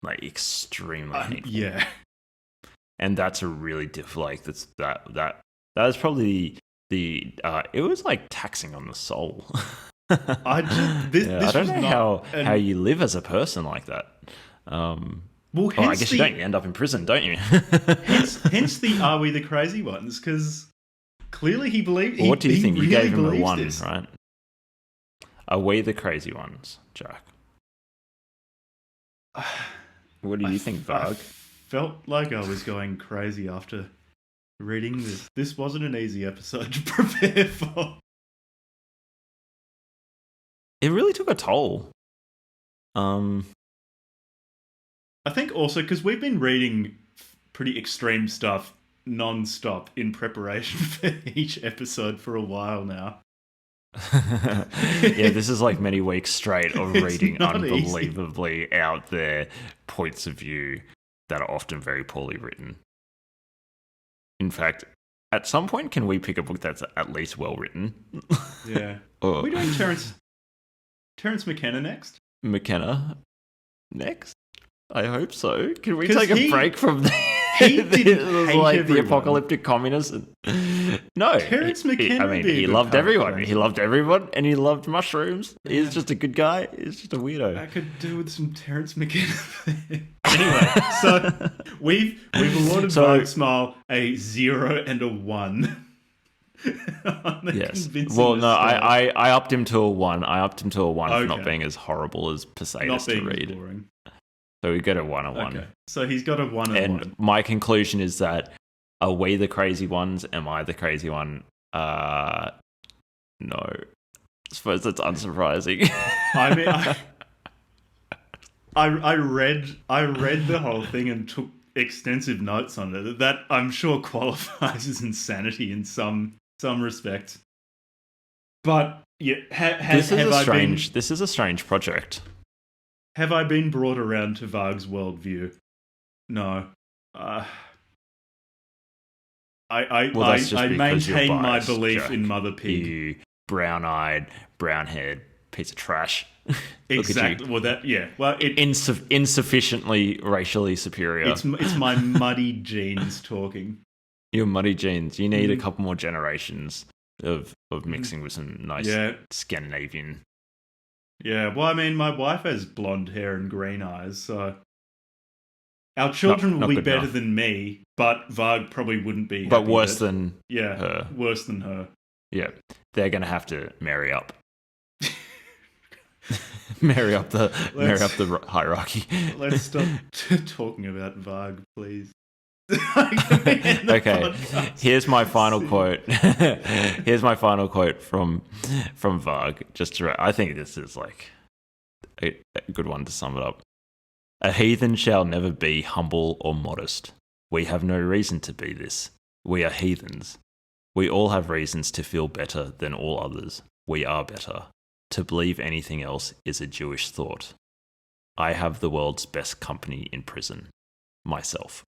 like extremely hateful. Yeah, and that's a really like that is probably the it was like taxing on the soul. I don't know how you live as a person like that. Well, I guess you don't. You end up in prison, don't you? hence the "Are we the crazy ones?" Because clearly he believed. Well, what do you think? Really you gave him a 1, this. Right? Are we the crazy ones, Jack? What do you think, Varg? I felt like I was going crazy after reading this. This wasn't an easy episode to prepare for. It really took a toll. I think also because we've been reading pretty extreme stuff non-stop in preparation for each episode for a while now. Yeah, this is like many weeks straight of reading unbelievably out there points of view that are often very poorly written. In fact, at some point, can we pick a book that's at least well written? Yeah. Are we doing Terence McKenna next? McKenna next? I hope so. Can we take a break from the apocalyptic communist? No, Terence McKenna. He loved everyone. He loved everyone, and he loved mushrooms. Yeah. He's just a good guy. He's just a weirdo. I could do with some Terence McKenna. Anyway, so we've awarded Varsgmal a 0 and a 1. Yes. Well, no, I upped him to a 1. I upped him to a 1 for not being as horrible as Poseidus to read. Boring. So we got a 1 and 1. Okay. So he's got a 1 and 1. And my conclusion is that, are we the crazy ones? Am I the crazy one? No. I suppose that's unsurprising. I mean, I read the whole thing and took extensive notes on it. That I'm sure qualifies as insanity in some respect. But yeah, this is a strange project. Have I been brought around to Varg's worldview? No. I maintain my belief Jack. in Mother Pig. You brown-eyed, brown-haired piece of trash. Exactly. Well, insufficiently racially superior. It's my muddy genes talking. Your muddy genes. You need a couple more generations of mixing with some nice Scandinavian. Yeah, well, I mean, my wife has blonde hair and green eyes, so our children will be better than me, but Varg probably wouldn't be. But worse than her. Worse than her. Yeah, they're going to have to marry up. marry up the hierarchy. Let's stop talking about Varg, please. Okay, here's my final quote. Here's my final quote from Varg. I think this is like a good one to sum it up. A heathen shall never be humble or modest. We have no reason to be this. We are heathens. We all have reasons to feel better than all others. We are better. To believe anything else is a Jewish thought. I have the world's best company in prison. Myself.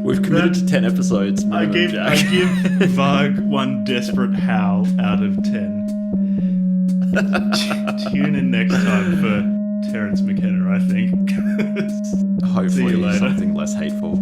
We've committed to 10 episodes. I give Varg one desperate howl out of 10. Tune in next time for Terence McKenna, I think. Hopefully something less hateful.